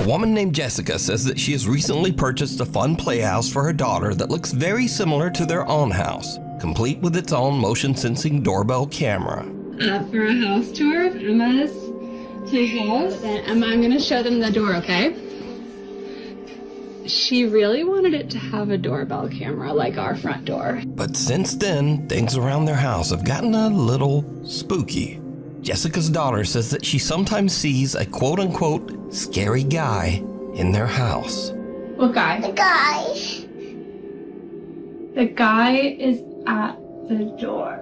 woman named Jessica says that she has recently purchased a fun playhouse for her daughter that looks very similar to their own house, complete with its own motion-sensing doorbell camera. For a house tour of Emma's playhouse. Emma, I'm going to show them the door, okay? She really wanted it to have a doorbell camera like our front door. But since then, things around their house have gotten a little spooky. Jessica's daughter says that she sometimes sees a quote-unquote scary guy in their house. What guy? The guy. The guy is at the door.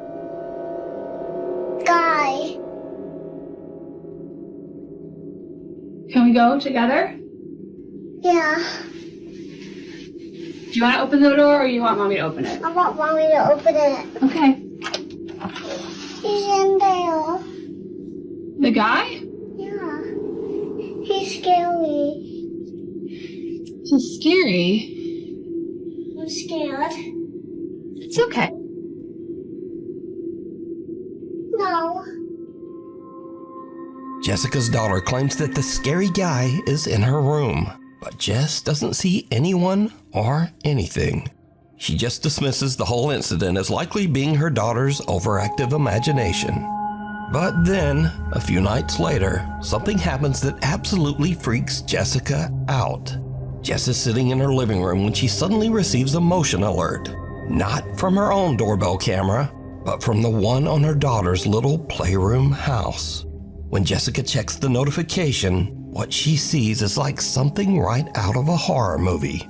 Guy. Can we go together? Yeah. Do you want to open the door or you want Mommy to open it? I want Mommy to open it. Okay. He's in there. The guy? Yeah. He's scary. He's scary. I'm scared. It's okay. No. Jessica's daughter claims that the scary guy is in her room, but Jess doesn't see anyone or anything. She just dismisses the whole incident as likely being her daughter's overactive imagination. But then, a few nights later, something happens that absolutely freaks Jessica out. Jess is sitting in her living room when she suddenly receives a motion alert. Not from her own doorbell camera, but from the one on her daughter's little playroom house. When Jessica checks the notification, what she sees is like something right out of a horror movie.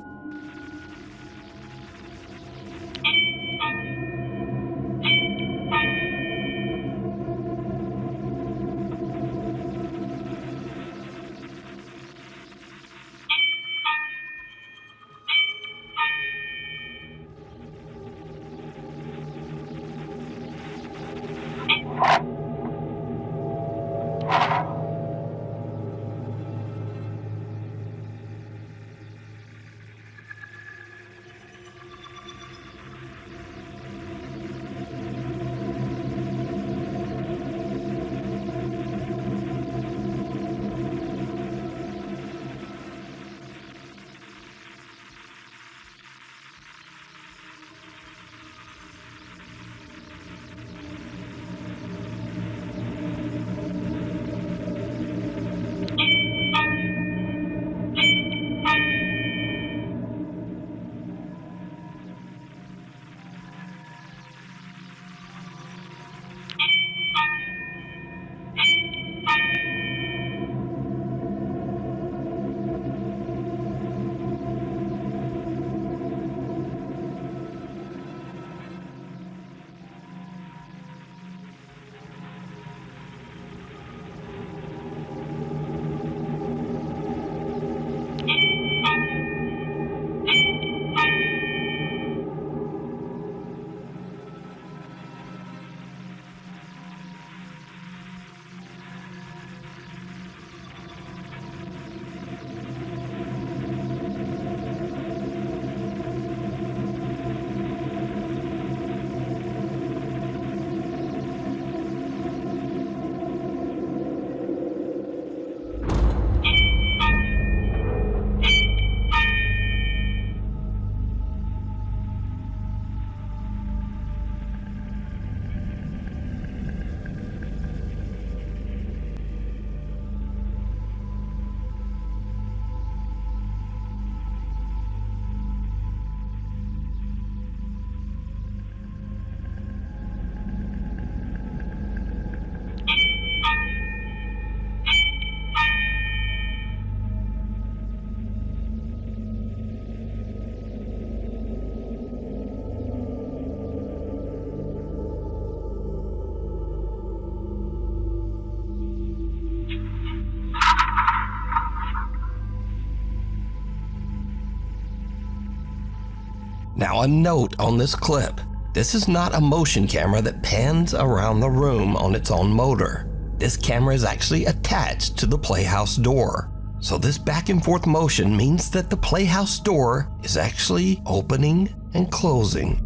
Now a note on this clip. This is not a motion camera that pans around the room on its own motor. This camera is actually attached to the playhouse door. So this back and forth motion means that the playhouse door is actually opening and closing.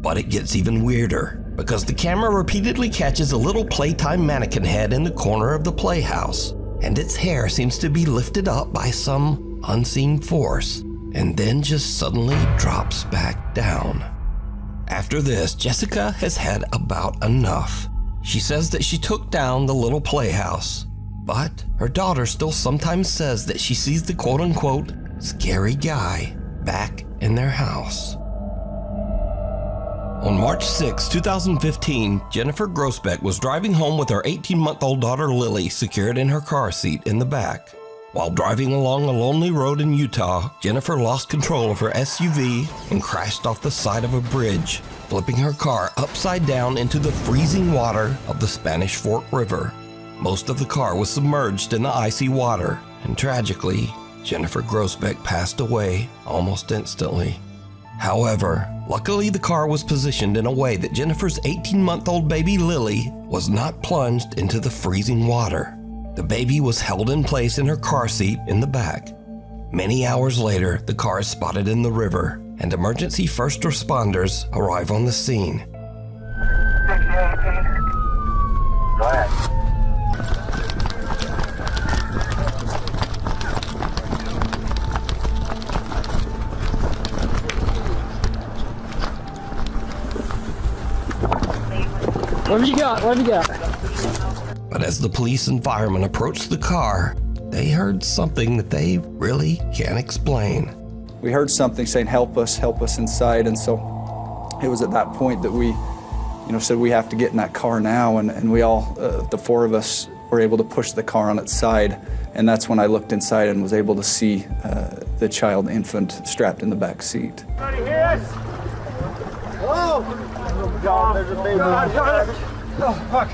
But it gets even weirder, because the camera repeatedly catches a little playtime mannequin head in the corner of the playhouse. and its hair seems to be lifted up by some unseen force, and then just suddenly drops back down. After this, Jessica has had about enough. She says that she took down the little playhouse, but her daughter still sometimes says that she sees the quote-unquote scary guy back in their house. On March 6, 2015, Jennifer Grossbeck was driving home with her 18-month-old daughter Lily secured in her car seat in the back. While driving along a lonely road in Utah, Jennifer lost control of her SUV and crashed off the side of a bridge, flipping her car upside down into the freezing water of the Spanish Fork River. Most of the car was submerged in the icy water, and tragically, Jennifer Grossbeck passed away almost instantly. However, luckily the car was positioned in a way that Jennifer's 18-month-old baby Lily was not plunged into the freezing water. The baby was held in place in her car seat in the back. Many hours later, the car is spotted in the river, and emergency first responders arrive on the scene. 6818. Go ahead. What have you got? What have you got? But as the police and firemen approached the car, they heard something that they really can't explain. We heard something saying, help us inside. And so it was at that point that we, said we have to get in that car now. And we all, the four of us, were able to push the car on its side. And that's when I looked inside and was able to see the child infant strapped in the back seat. Anybody hear us? Hello? Oh, God, there's a baby. Oh, fuck.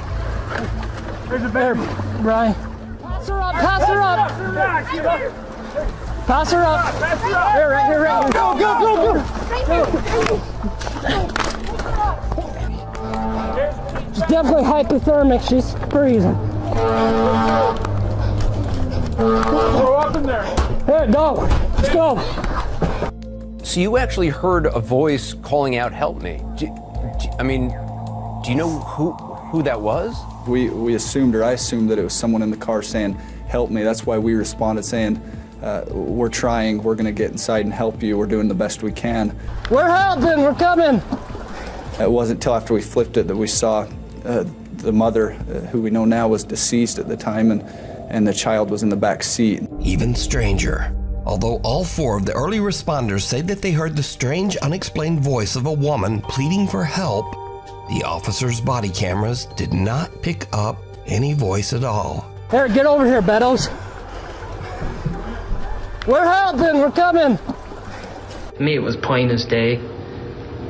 There's a baby. Brian. Pass her up, pass her up. Pass her up. Pass her up. Here, right here, right here. Go. She's definitely hypothermic. She's freezing. Throw up in there. Here, go. Let's go. So you actually heard a voice calling out, help me. Do you know who that was? We assumed, or I assumed, that it was someone in the car saying, help me. That's why we responded saying, we're trying, we're gonna get inside and help you, we're doing the best we can. We're helping, we're coming. It wasn't until after we flipped it that we saw the mother, who we know now was deceased at the time, and the child was in the back seat. Even stranger. Although all four of the early responders say that they heard the strange, unexplained voice of a woman pleading for help, the officers' body cameras did not pick up any voice at all. Here, get over here, Beddoes. We're helping, we're coming. To me, it was plain as day,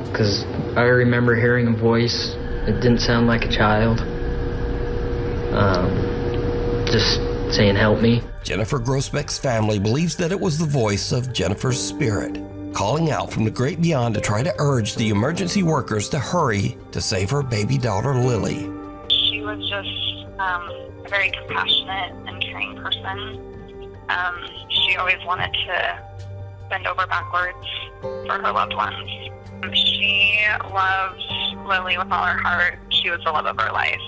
because I remember hearing a voice. It didn't sound like a child. Just saying, help me. Jennifer Grossbeck's family believes that it was the voice of Jennifer's spirit, calling out from the great beyond to try to urge the emergency workers to hurry to save her baby daughter, Lily. She was just a very compassionate and caring person. She always wanted to bend over backwards for her loved ones. She loved Lily with all her heart. She was the love of her life.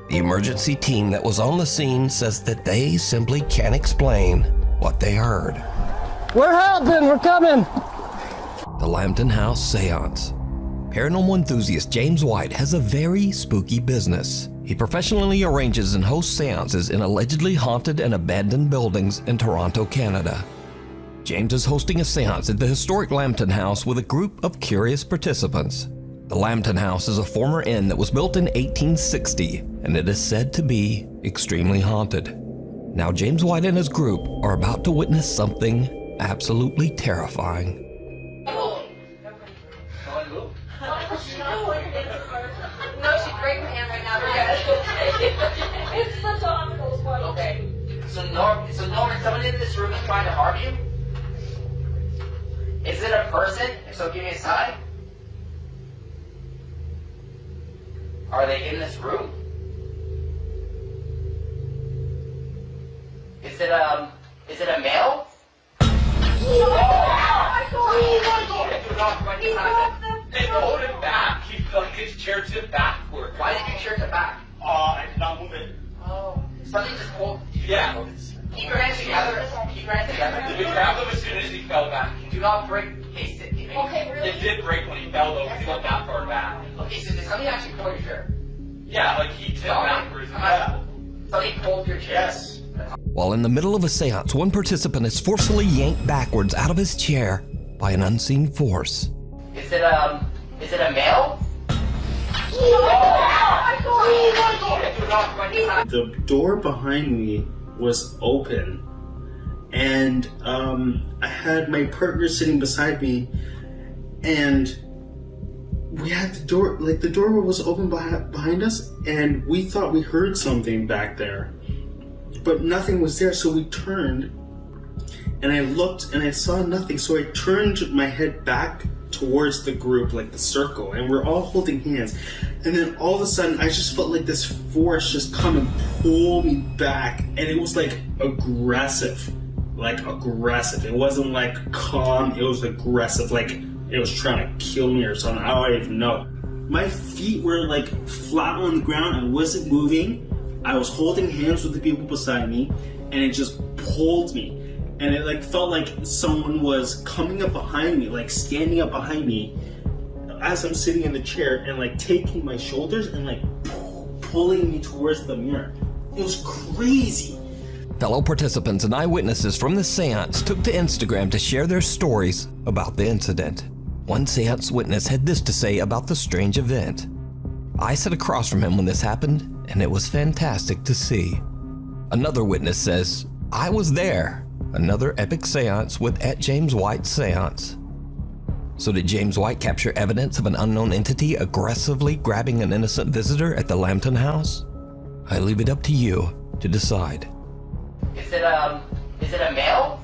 The emergency team that was on the scene says that they simply can't explain what they heard. We're helping, we're coming. The Lambton House Seance. Paranormal enthusiast James White has a very spooky business. He professionally arranges and hosts seances in allegedly haunted and abandoned buildings in Toronto, Canada. James is hosting a seance at the historic Lambton House with a group of curious participants. The Lambton House is a former inn that was built in 1860, and it is said to be extremely haunted. Now James White and his group are about to witness something absolutely terrifying. No, she's breaking my hand right now. It's the Domino's one. Okay. So Norman, someone in this room is trying to harm you? Is it a person? If so, give me a sign. Are they in this room? Is it a male? Oh my God! They hold him back. His chair tipped backward. Why did your chair tip back? I did not move it. Oh. Something just pulled. Did you Yeah. Keep your hands together. Keep your hands together. We grabbed him as soon as he fell back. Do not break. Okay, really? It did break when he fell though, because he went that far back. Okay, so did somebody actually pull your chair? Yeah, like he tipped backwards. Yeah. Somebody pulled your chair? Yes. While in the middle of a seance, one participant is forcefully yanked backwards out of his chair by an unseen force. Is it a male? The door behind me was open, and I had my partner sitting beside me, and we had the door, like the door was open behind us, and we thought we heard something back there, but nothing was there. So we turned, and I looked, and I saw nothing. So I turned my head back towards the group, like the circle, and we're all holding hands. And then all of a sudden, I just felt like this force just come and pull me back, and it was like aggressive. It wasn't like calm, it was aggressive, like it was trying to kill me or something. I don't even know. My feet were like flat on the ground. I wasn't moving. I was holding hands with the people beside me, and it just pulled me. And it like felt like someone was coming up behind me, like standing up behind me as I'm sitting in the chair, and like taking my shoulders and like pulling me towards the mirror. It was crazy. Fellow participants and eyewitnesses from the seance took to Instagram to share their stories about the incident. One seance witness had this to say about the strange event. I sat across from him when this happened, and it was fantastic to see. Another witness says, I was there. Another epic seance with @JamesWhite Seance. So did James White capture evidence of an unknown entity aggressively grabbing an innocent visitor at the Lambton house? I leave it up to you to decide. Is it a male?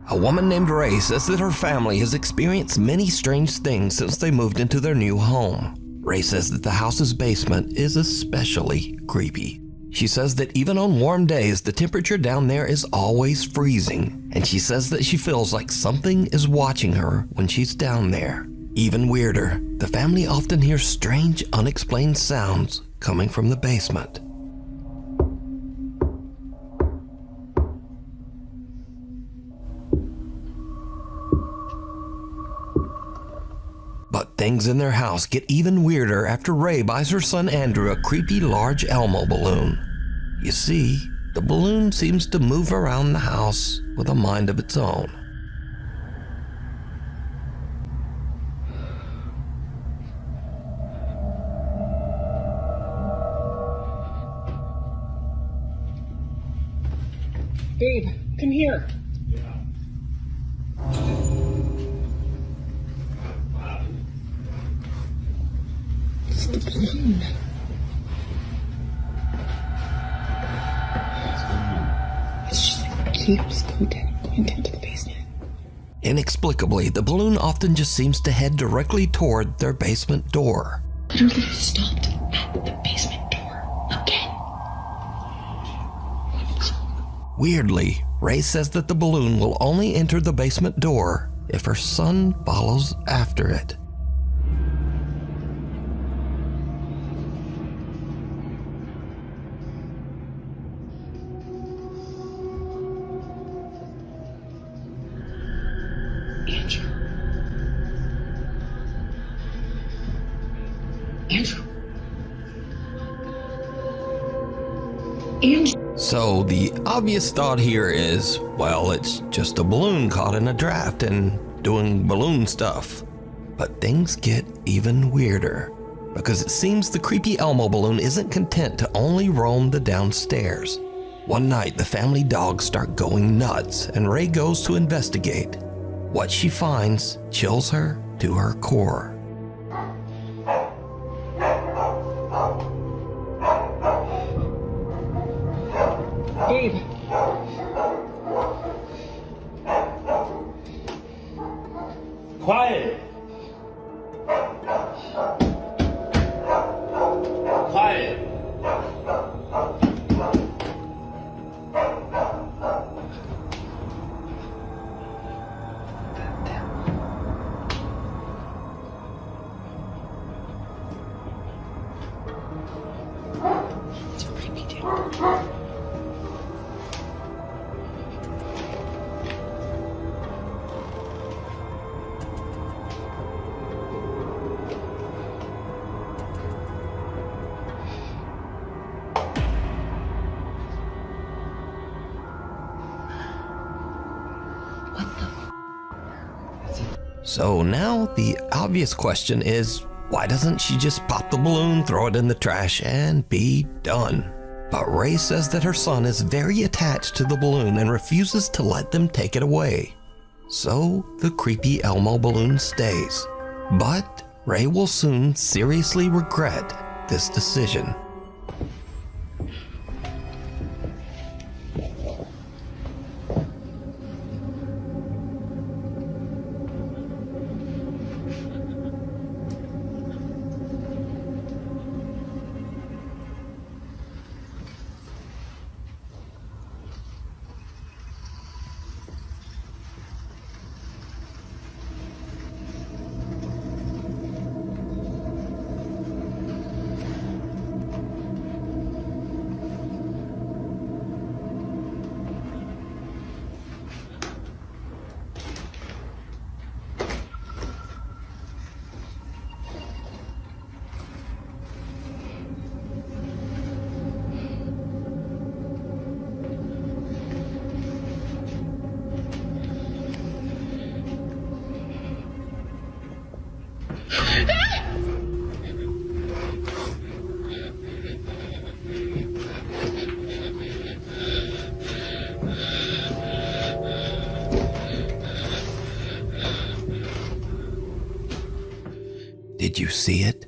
A woman named Ray says that her family has experienced many strange things since they moved into their new home. Ray says that the house's basement is especially creepy. She says that even on warm days, the temperature down there is always freezing, and she says that she feels like something is watching her when she's down there. Even weirder, the family often hears strange, unexplained sounds coming from the basement. But things in their house get even weirder after Ray buys her son Andrew a creepy large Elmo balloon. You see, the balloon seems to move around the house with a mind of its own. Babe, come here. It's the balloon. It's just like keeps going down to the basement. Inexplicably, the balloon often just seems to head directly toward their basement door. Literally stopped at the basement door again. Weirdly, Ray says that the balloon will only enter the basement door if her son follows after it. Andrew. So the obvious thought here is, well, it's just a balloon caught in a draft and doing balloon stuff. But things get even weirder, because it seems the creepy Elmo balloon isn't content to only roam the downstairs. One night, the family dogs start going nuts, and Ray goes to investigate. What she finds chills her to her core. Babe. Quiet. Quiet. So now the obvious question is, why doesn't she just pop the balloon, throw it in the trash, and be done? But Ray says that her son is very attached to the balloon and refuses to let them take it away. So the creepy Elmo balloon stays. But Ray will soon seriously regret this decision. Did you see it?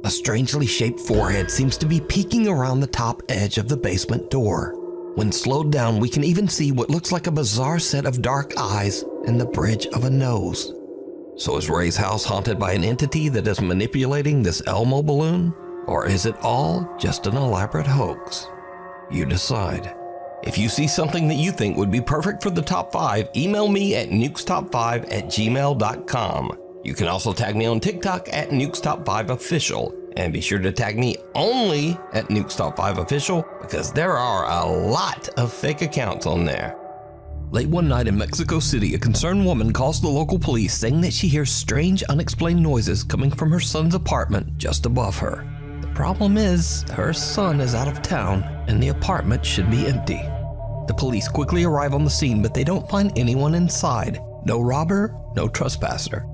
A strangely shaped forehead seems to be peeking around the top edge of the basement door. When slowed down, we can even see what looks like a bizarre set of dark eyes and the bridge of a nose. So is Ray's house haunted by an entity that is manipulating this Elmo balloon? Or is it all just an elaborate hoax? You decide. If you see something that you think would be perfect for the top 5, email me at nukestop5@gmail.com. You can also tag me on TikTok at nukestop5official, and be sure to tag me only at nukestop5official because there are a lot of fake accounts on there. Late one night in Mexico City, a concerned woman calls the local police saying that she hears strange, unexplained noises coming from her son's apartment just above her. The problem is, her son is out of town and the apartment should be empty. The police quickly arrive on the scene, but they don't find anyone inside. No robber, no trespasser.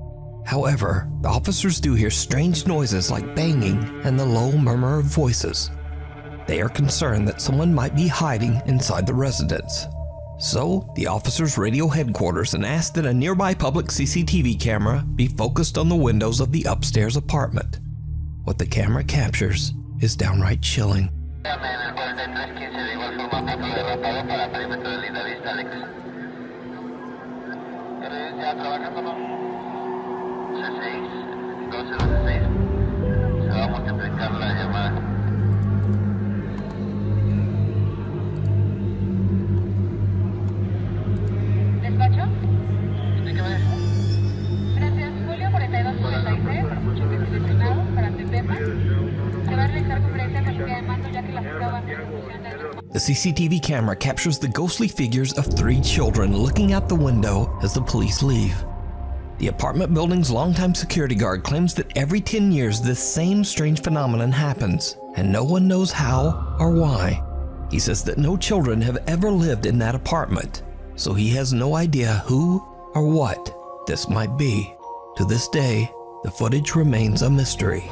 However, the officers do hear strange noises like banging and the low murmur of voices. They are concerned that someone might be hiding inside the residence. So, the officers radio headquarters and ask that a nearby public CCTV camera be focused on the windows of the upstairs apartment. What the camera captures is downright chilling. ¿Despacho? Gracias, Julio 4246, mucho que seleccionado para Tepepa. Se va a realizar conferencia con el de mando ya que la prueba de ejecución de... The CCTV camera captures the ghostly figures of 3 children looking out the window as the police leave. The apartment building's longtime security guard claims that every 10 years this same strange phenomenon happens, and no one knows how or why. He says that no children have ever lived in that apartment, so he has no idea who or what this might be. To this day, the footage remains a mystery.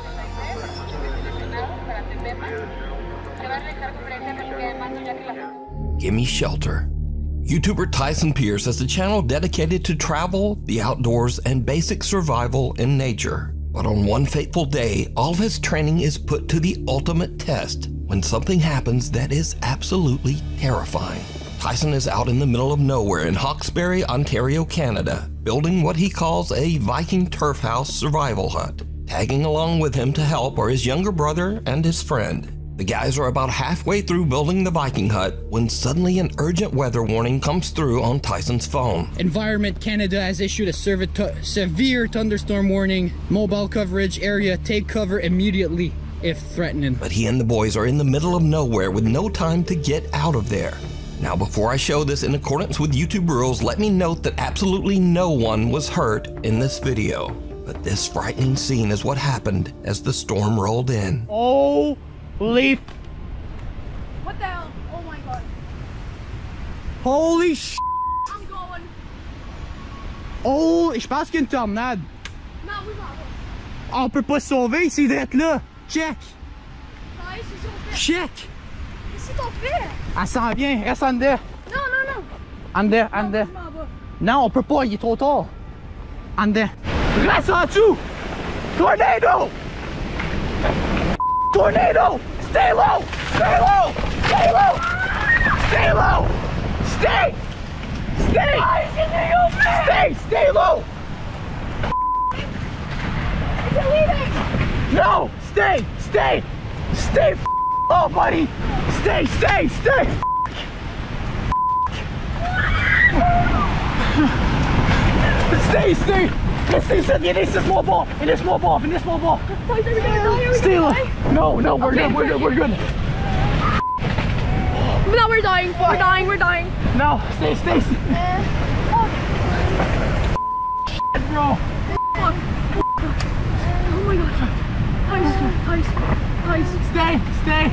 Gimme shelter. YouTuber Tyson Pierce has a channel dedicated to travel, the outdoors, and basic survival in nature. But on one fateful day, all of his training is put to the ultimate test when something happens that is absolutely terrifying. Tyson is out in the middle of nowhere in Hawkesbury, Ontario, Canada, building what he calls a Viking turf house survival hut. Tagging along with him to help are his younger brother and his friend. The guys are about halfway through building the Viking hut when suddenly an urgent weather warning comes through on Tyson's phone. Environment Canada has issued a severe thunderstorm warning. Mobile coverage area, take cover immediately. if threatening. But he and the boys are in the middle of nowhere with no time to get out of there. Now, before I show this in accordance with YouTube rules, let me note that absolutely no one was hurt in this video. But this frightening scene is what happened as the storm rolled in. Holy What the hell? Oh my god. Holy sh**. I'm going. Oh, je pense qu'il y a une tornade. Non, oui, pardon. On peut pas se sauver, c'est d'être là. Check. Ouais, c'est sur le fait. Check. Qu'est-ce que t'en fais? Elle s'en vient, reste en dedans. Non, non, non. En dedans, en dedans. Non, on peut pas, il est trop tard. En dedans. Reste en dessous. Tornado. Tornado. Stay low. Stay low. Stay low. Stay low. Stay. Stay. Stay. Stay low. Is it leaving? No. Stay. Stay. Stay. Oh, buddy. Stay. Stay. Stay. Stay. Stay. It is small ball. It is small ball. It is small ball. Stay low. No, no, we're good. We're good. We're good. No, we're dying. We're dying. We're dying. No, stay. Bro. Oh my god. Tice. Stay.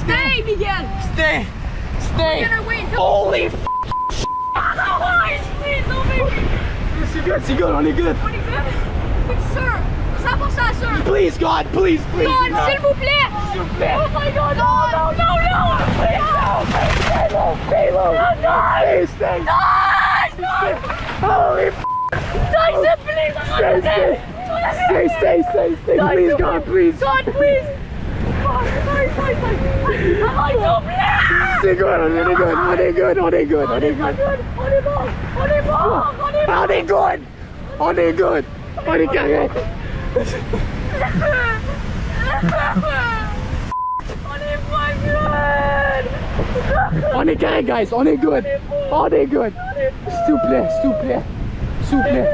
Stay, Miguel. Stay. We're gonna wait until. Holy f***. Tice, please, don't make me. C'est good. On est good. On est good? It's sir. 100% sir. Please, God, please. God, s'il vous plaît. S'il vous plaît. Oh my god, no. Stay low. No. Stay. No. Holy f***. Tice, please. Stay. Please, God, please. God, please. Tice. S'il vous plaît. C'est good. On est good. On est bon. On est good. On est correct. On est correct, guys. On est good. S'il vous plaît.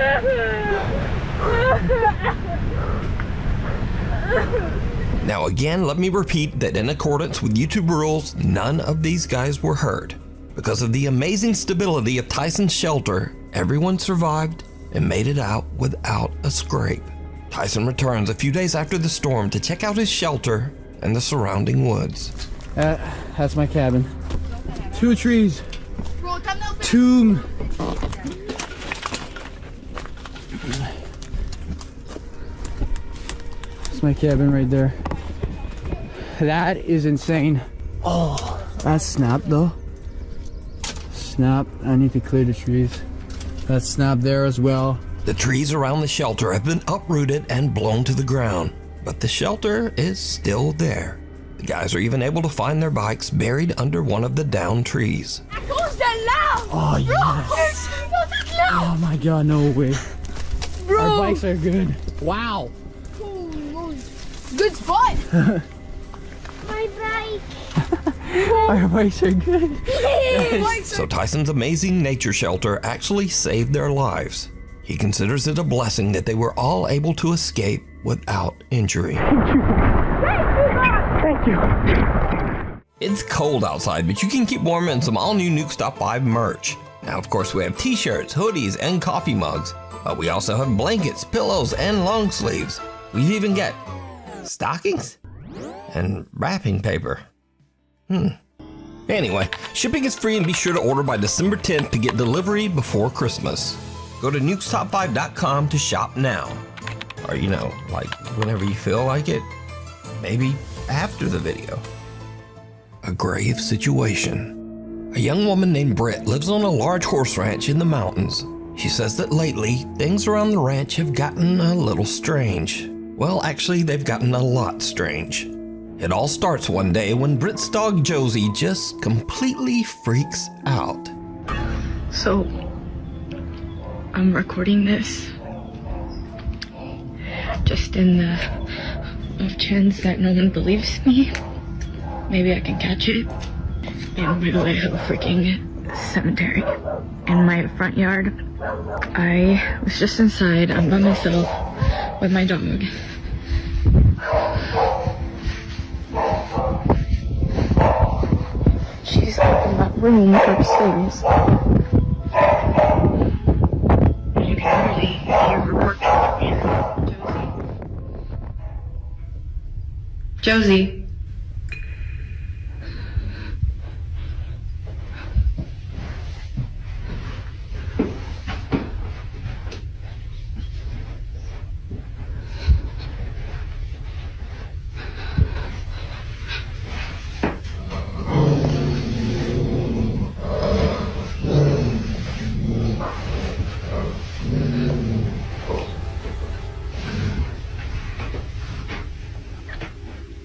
Now again, let me repeat that in accordance with YouTube rules, none of these guys were hurt. Because of the amazing stability of Tyson's shelter, everyone survived and made it out without a scrape. Tyson returns a few days after the storm to check out his shelter and the surrounding woods. That's my cabin. 2 trees. 2. That's my cabin right there. That is insane. Oh, that's snapped though. Snap. I need to clear the trees. That's snapped there as well. The trees around the shelter have been uprooted and blown to the ground, but the shelter is still there. The guys are even able to find their bikes buried under one of the downed trees. Oh yes. Oh my god, no way. Bro. Our bikes are good. Wow. Good spot. My bike. Our bikes are good. So Tyson's amazing nature shelter actually saved their lives. He considers it a blessing that they were all able to escape without injury. Thank you. It's cold outside, but you can keep warm in some all-new Nuke Stop 5 merch. Now, of course, we have t-shirts, hoodies, and coffee mugs, but we also have blankets, pillows, and long sleeves. We've even got stockings and wrapping paper. Anyway, shipping is free and be sure to order by December 10th to get delivery before Christmas. Go to nukestop5.com to shop now. Or, like whenever you feel like it. Maybe after the video. A grave situation. A young woman named Britt lives on a large horse ranch in the mountains. She says that lately, things around the ranch have gotten a little strange. Well, actually, they've gotten a lot strange. It all starts one day when Britt's dog Josie just completely freaks out. So, I'm recording this just in the off chance that no one believes me. Maybe I can catch it. And by the way, I have a freaking cemetery in my front yard. I was just inside. I'm by myself with my dog. room upstairs. You can literally hear her working from here. Josie.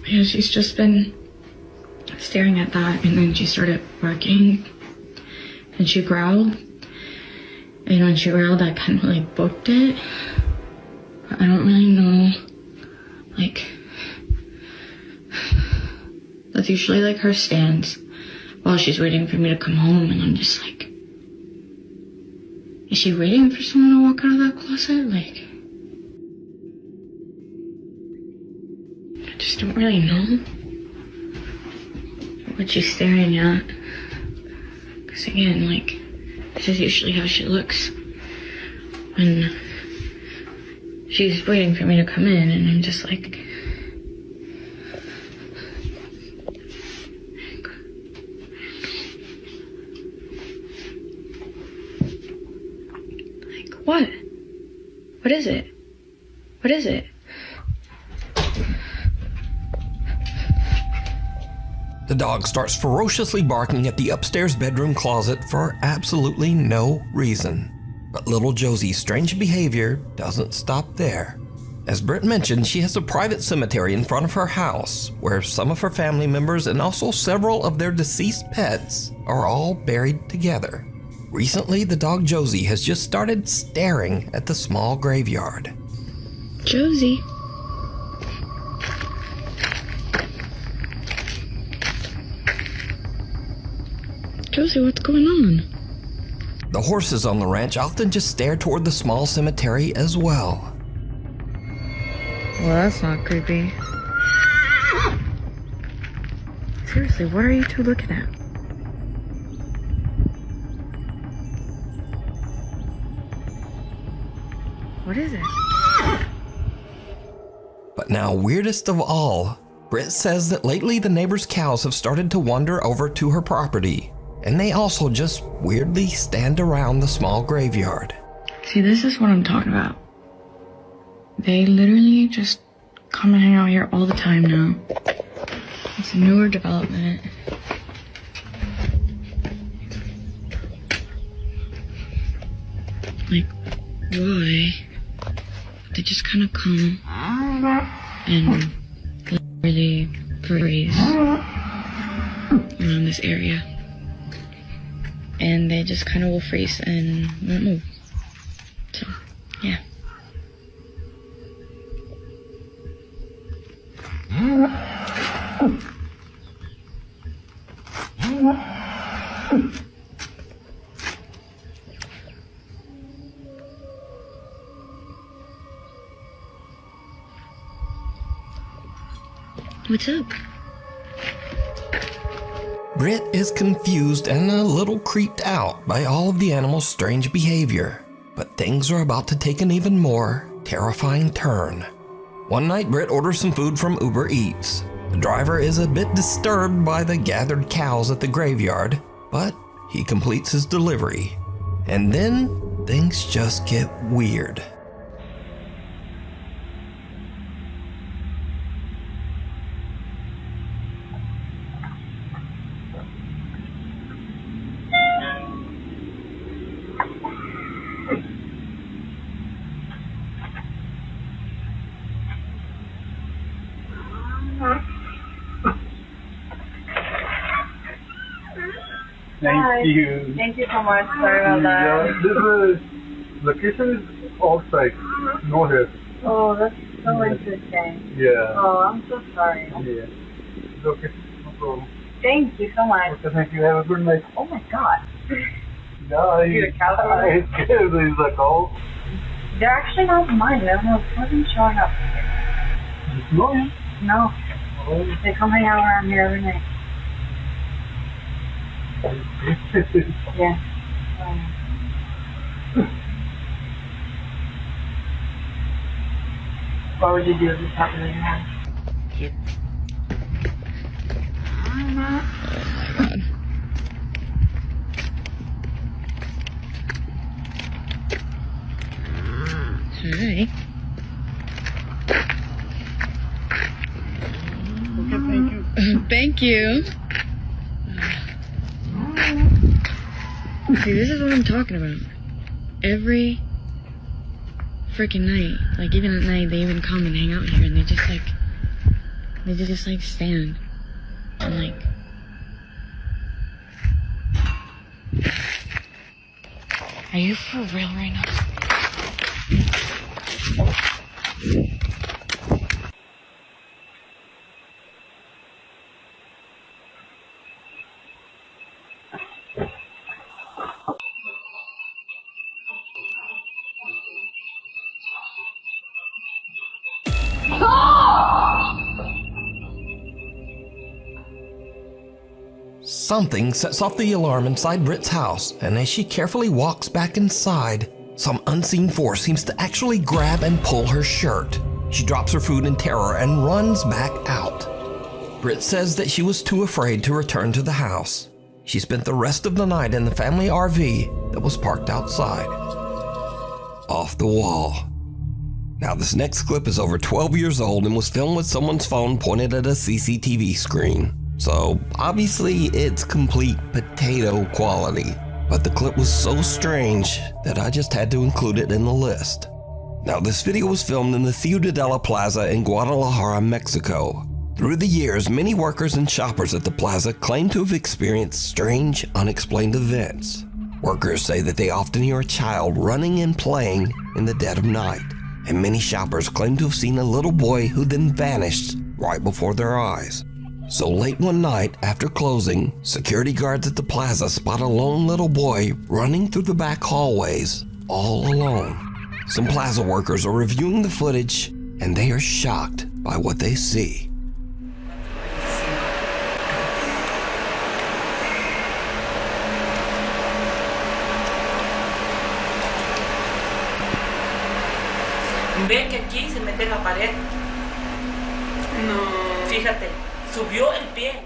Yeah, she's just been staring at that, and then she started barking, and she growled, and when she growled, I kind of like booked it, but I don't really know, like, that's usually like her stance while she's waiting for me to come home, and I'm just like, is she waiting for someone to walk out of that closet? Like, I just don't really know what she's staring at. Because again, like, this is usually how she looks when she's waiting for me to come in, and I'm just like, what? What is it? What is it? The dog starts ferociously barking at the upstairs bedroom closet for absolutely no reason. But little Josie's strange behavior doesn't stop there. As Britt mentioned, she has a private cemetery in front of her house where some of her family members and also several of their deceased pets are all buried together. Recently, the dog Josie has just started staring at the small graveyard. Josie. Josie, what's going on? The horses on the ranch often just stare toward the small cemetery as well. Well, that's not creepy. Seriously, what are you two looking at? What is it? But now, weirdest of all, Britt says that lately the neighbors' cows have started to wander over to her property, and they also just weirdly stand around the small graveyard. See, this is what I'm talking about. They literally just come and hang out here all the time now. It's a newer development. Like, why? They just kind of come and literally freeze around this area. And they just kind of will freeze and won't move. So, yeah. What's up? Britt is confused and a little creeped out by all of the animals' strange behavior, but things are about to take an even more terrifying turn. One night, Britt orders some food from Uber Eats. The driver is a bit disturbed by the gathered cows at the graveyard, but he completes his delivery. And then things just get weird. Thank you. Thank you so much. Sorry about that. This location is outside, no here. Oh, that's so interesting. Yeah. Oh, I'm so sorry. Yeah. It's okay. No problem. Thank you so much. Okay, thank you. Have a good night. Oh my god. Yeah, You're a cow? I'm scared. There is a cow. They're actually not mine. I don't know. It wasn't showing up. No, yeah. No. Oh. They come hang out around here every night. Yeah. Why would you do this happen in your house? Yep. Oh my god. Hi. Okay, thank you. Thank you. See, this is what I'm talking about. Every freaking night, like even at night, they even come and hang out here, and they just like stand and like. Are you for real right now? Something sets off the alarm inside Britt's house, and as she carefully walks back inside, some unseen force seems to actually grab and pull her shirt. She drops her food in terror and runs back out. Britt says that she was too afraid to return to the house. She spent the rest of the night in the family RV that was parked outside. Off the wall. Now this next clip is over 12 years old and was filmed with someone's phone pointed at a CCTV screen. So obviously it's complete potato quality, but the clip was so strange that I just had to include it in the list. Now this video was filmed in the Ciudadela Plaza in Guadalajara, Mexico. Through the years, many workers and shoppers at the plaza claim to have experienced strange, unexplained events. Workers say that they often hear a child running and playing in the dead of night, and many shoppers claim to have seen a little boy who then vanished right before their eyes. So late one night after closing, security guards at the plaza spot a lone little boy running through the back hallways all alone. Some plaza workers are reviewing the footage and they are shocked by what they see. Ve que aquí se mete en la pared. No. Fíjate. Subió el pie.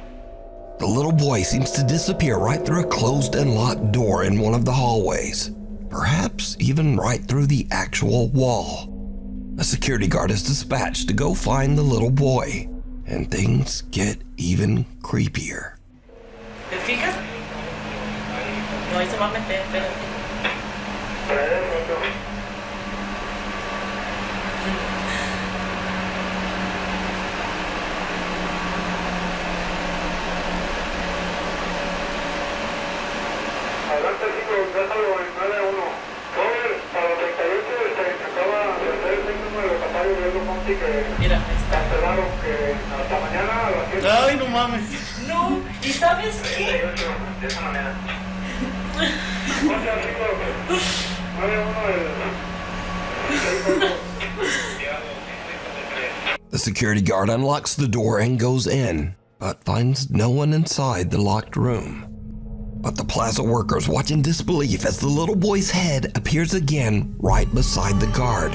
The little boy seems to disappear right through a closed and locked door in one of the hallways, perhaps even right through the actual wall. A security guard is dispatched to go find the little boy, and things get even creepier. ¿Te fijas? No, ahí se va a meter, espérate. Mira, está. Que hasta mañana a las 7. Ay, no mames. No, ¿y sabes qué? De esa manera. The security guard unlocks the door and goes in, but finds no one inside the locked room. But the plaza workers watch in disbelief as the little boy's head appears again right beside the guard,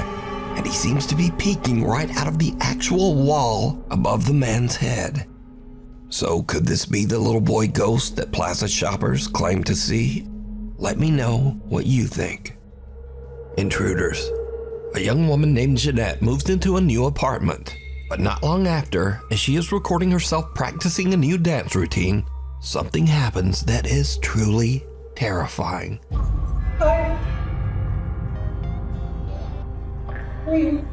and he seems to be peeking right out of the actual wall above the man's head. So could this be the little boy ghost that plaza shoppers claim to see? Let me know what you think. Intruders. A young woman named Jeanette moves into a new apartment, but not long after, as she is recording herself practicing a new dance routine, something happens that is truly terrifying. Hi. Who are you?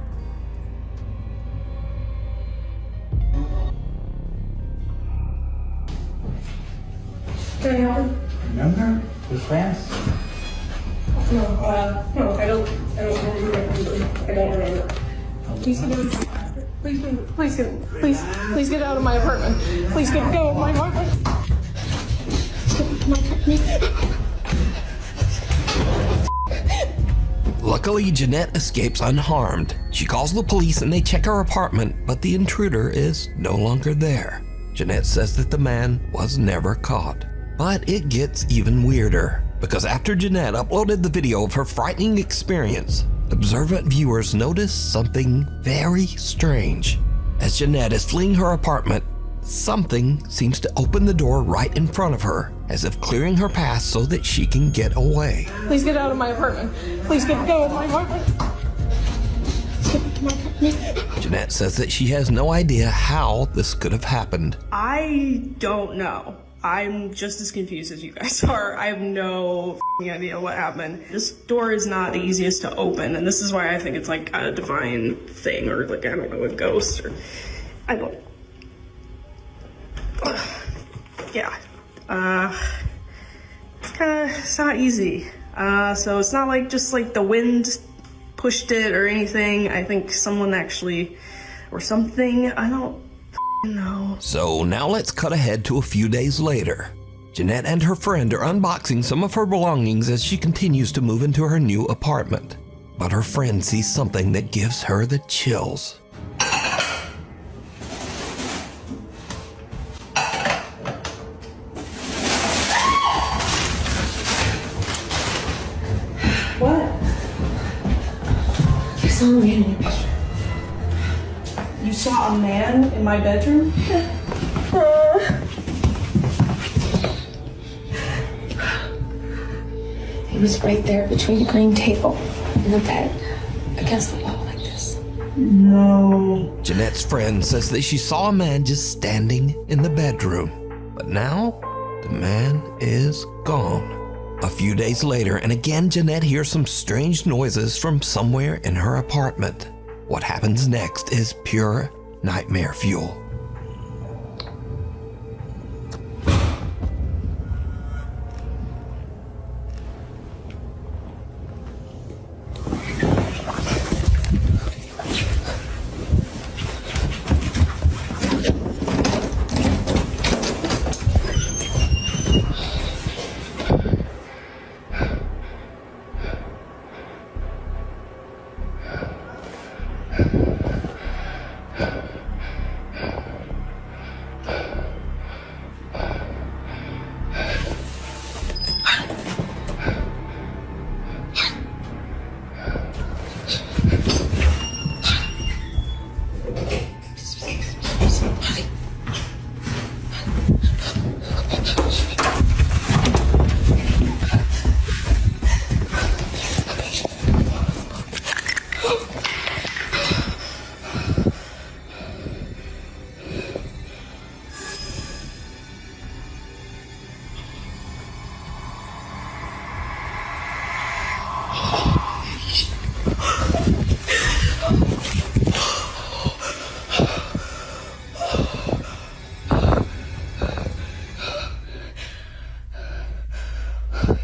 Can I help you? Remember? We're friends. No, no, I don't remember. I don't remember. Please get out. Please get out of my apartment. Please get out of my apartment. Luckily, Jeanette escapes unharmed. She calls the police and they check her apartment, but the intruder is no longer there. Jeanette says that the man was never caught. But it gets even weirder, because after Jeanette uploaded the video of her frightening experience, observant viewers notice something very strange. As Jeanette is fleeing her apartment, something seems to open the door right in front of her, as if clearing her path so that she can get away. Please get out of my apartment. Please get out of my apartment. Please get to my apartment. Jeanette says that she has no idea how this could have happened. I don't know. I'm just as confused as you guys are. I have no idea what happened. This door is not the easiest to open, and this is why I think it's like a divine thing, or like, I don't know, a ghost, or I don't. Yeah. It's not easy. So it's not like just like the wind pushed it or anything. I think someone actually, or something, I don't know. So now let's cut ahead to a few days later. Jeanette and her friend are unboxing some of her belongings as she continues to move into her new apartment. But her friend sees something that gives her the chills. What? I saw a man in your bedroom. You saw a man in my bedroom? He was right there between the green table and the bed, against the wall like this. No. Jeanette's friend says that she saw a man just standing in the bedroom. But now, the man is gone. A few days later, and again Jeanette hears some strange noises from somewhere in her apartment. What happens next is pure nightmare fuel.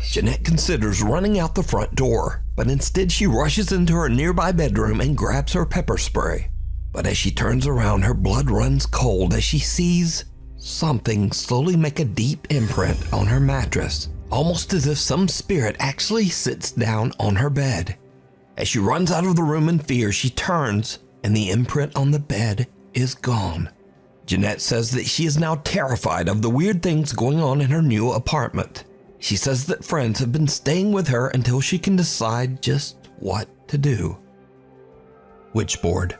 Jeanette considers running out the front door, but instead she rushes into her nearby bedroom and grabs her pepper spray. But as she turns around, her blood runs cold as she sees something slowly make a deep imprint on her mattress, almost as if some spirit actually sits down on her bed. As she runs out of the room in fear, she turns, and the imprint on the bed is gone. Jeanette says that she is now terrified of the weird things going on in her new apartment. She says that friends have been staying with her until she can decide just what to do. Witchboard.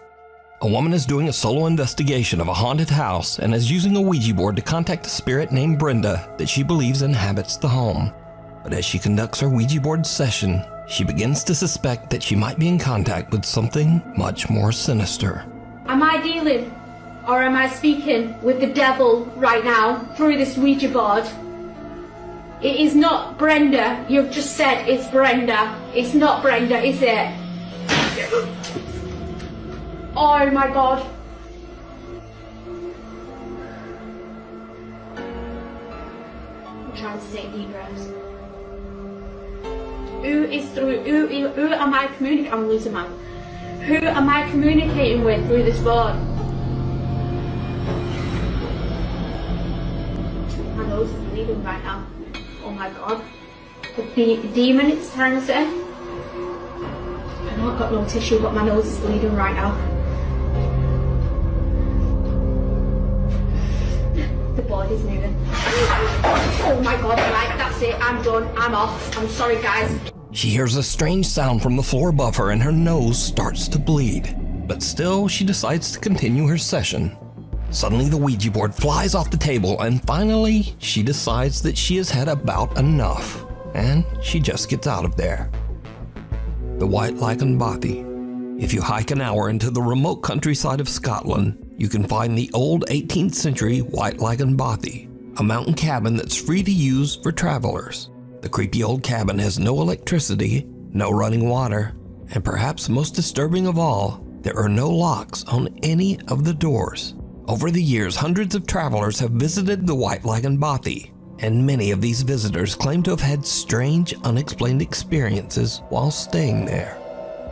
A woman is doing a solo investigation of a haunted house and is using a Ouija board to contact a spirit named Brenda that she believes inhabits the home. But as she conducts her Ouija board session, she begins to suspect that she might be in contact with something much more sinister. Am I dealing, or am I speaking with the devil right now through this Ouija board? It is not Brenda. You've just said it's Brenda. It's not Brenda, is it? Oh my God. I'm trying to take deep breaths. Who am I communicating? I'm losing my. Who am I communicating with through this board? My nose is bleeding right now. Oh my God. The demon it's trying to say. I know I've got no tissue, but my nose is bleeding right now. The board isn't even. Oh my god, right, that's it, I'm done, I'm off. I'm sorry, guys. She hears a strange sound from the floor above her and her nose starts to bleed. But still, she decides to continue her session. Suddenly, the Ouija board flies off the table and finally, she decides that she has had about enough. And she just gets out of there. The White Lichen Bothy. If you hike an hour into the remote countryside of Scotland, you can find the old 18th century White Lichen Bothy, a mountain cabin that's free to use for travelers. The creepy old cabin has no electricity, no running water, and perhaps most disturbing of all, there are no locks on any of the doors. Over the years, hundreds of travelers have visited the White Lichen Bothy, and many of these visitors claim to have had strange, unexplained experiences while staying there.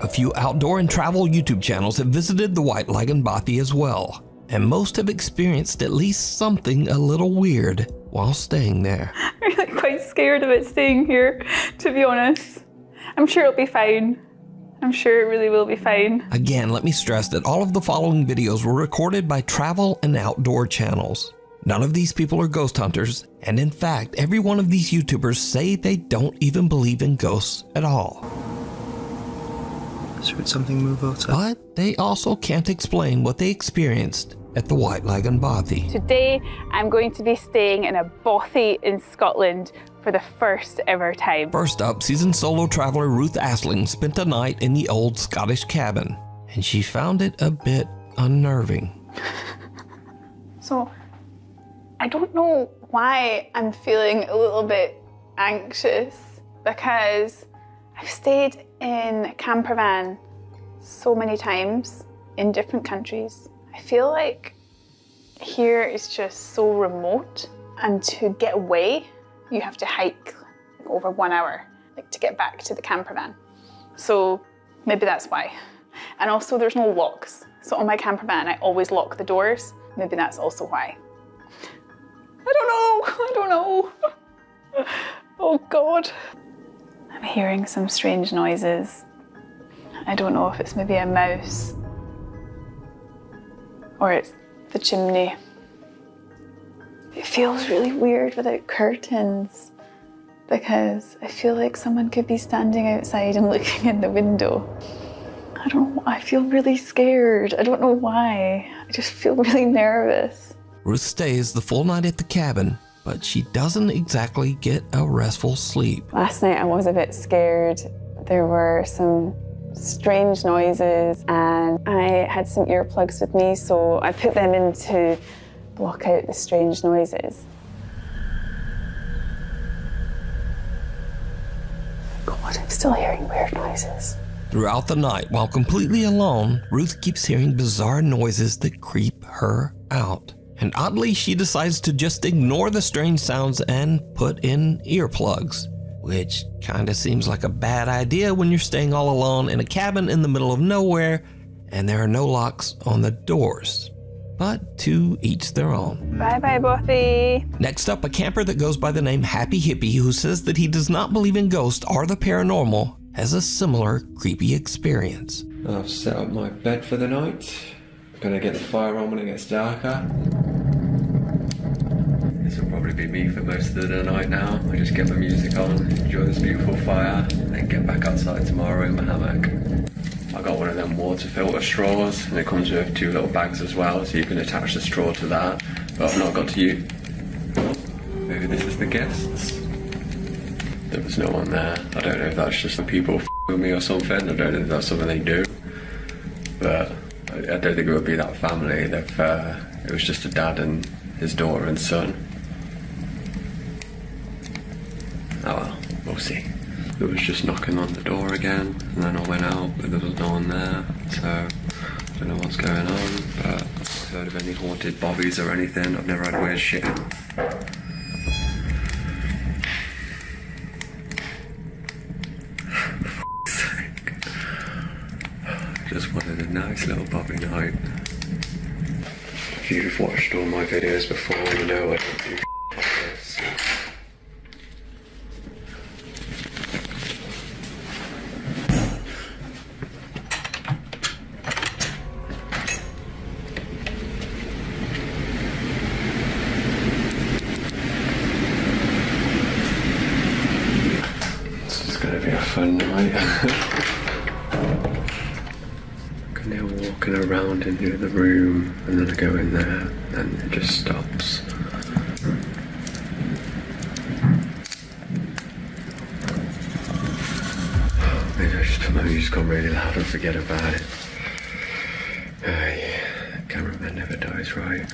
A few outdoor and travel YouTube channels have visited the White Lichen Bothy as well, and most have experienced at least something a little weird while staying there. I'm really quite scared of it staying here, to be honest. I'm sure it'll be fine. I'm sure it really will be fine. Again, let me stress that all of the following videos were recorded by travel and outdoor channels. None of these people are ghost hunters, and in fact, every one of these YouTubers say they don't even believe in ghosts at all. Should something move outside? But they also can't explain what they experienced at the White Lichen Bothy. Today, I'm going to be staying in a bothy in Scotland for the first ever time. First up, seasoned solo traveler Ruth Asling spent a night in the old Scottish cabin, and she found it a bit unnerving. So, I don't know why I'm feeling a little bit anxious, because I've stayed in a camper van so many times in different countries. I feel like here is just so remote, and to get away, you have to hike over 1 hour, like to get back to the camper van. So maybe that's why. And also there's no locks. So on my camper van, I always lock the doors. Maybe that's also why. I don't know. Oh God. I'm hearing some strange noises. I don't know if it's maybe a mouse or it's the chimney. It feels really weird without curtains because I feel like someone could be standing outside and looking in the window. I don't know, I feel really scared. I don't know why. I just feel really nervous. Ruth stays the full night at the cabin, but she doesn't exactly get a restful sleep. Last night I was a bit scared. There were some strange noises and I had some earplugs with me, so I put them in to block out the strange noises. God, I'm still hearing weird noises. Throughout the night, while completely alone, Ruth keeps hearing bizarre noises that creep her out. And oddly, she decides to just ignore the strange sounds and put in earplugs, which kinda seems like a bad idea when you're staying all alone in a cabin in the middle of nowhere and there are no locks on the doors. But to each their own. Bye-bye, Bothy. Next up, a camper that goes by the name Happy Hippie, who says that he does not believe in ghosts or the paranormal, has a similar creepy experience. I've set up my bed for the night. Gonna get the fire on when it gets darker. This will probably be me for most of the night now. I just get my music on, enjoy this beautiful fire, then get back outside tomorrow in my hammock. I got one of them water filter straws, and it comes with 2 little bags as well, so you can attach the straw to that. But I've not got to use. Maybe this is the guests. There was no one there. I don't know if that's just the people with me or something. I don't know if that's something they do. But I don't think it would be that family. It was just a dad and his daughter and son. Oh well, we'll see. It was just knocking on the door again, and then I went out, but there was no one there, so I don't know what's going on, but I've not heard of any haunted bobbies or anything. I've never had weird shit. Just wanted a nice little bobby night. If you've watched all my videos before, you know I don't do like this. fun night. And they're walking around in the other room, and then I go in there, and it just stops. Maybe I should turn my music on really loud and forget about it. Cameraman never dies, right?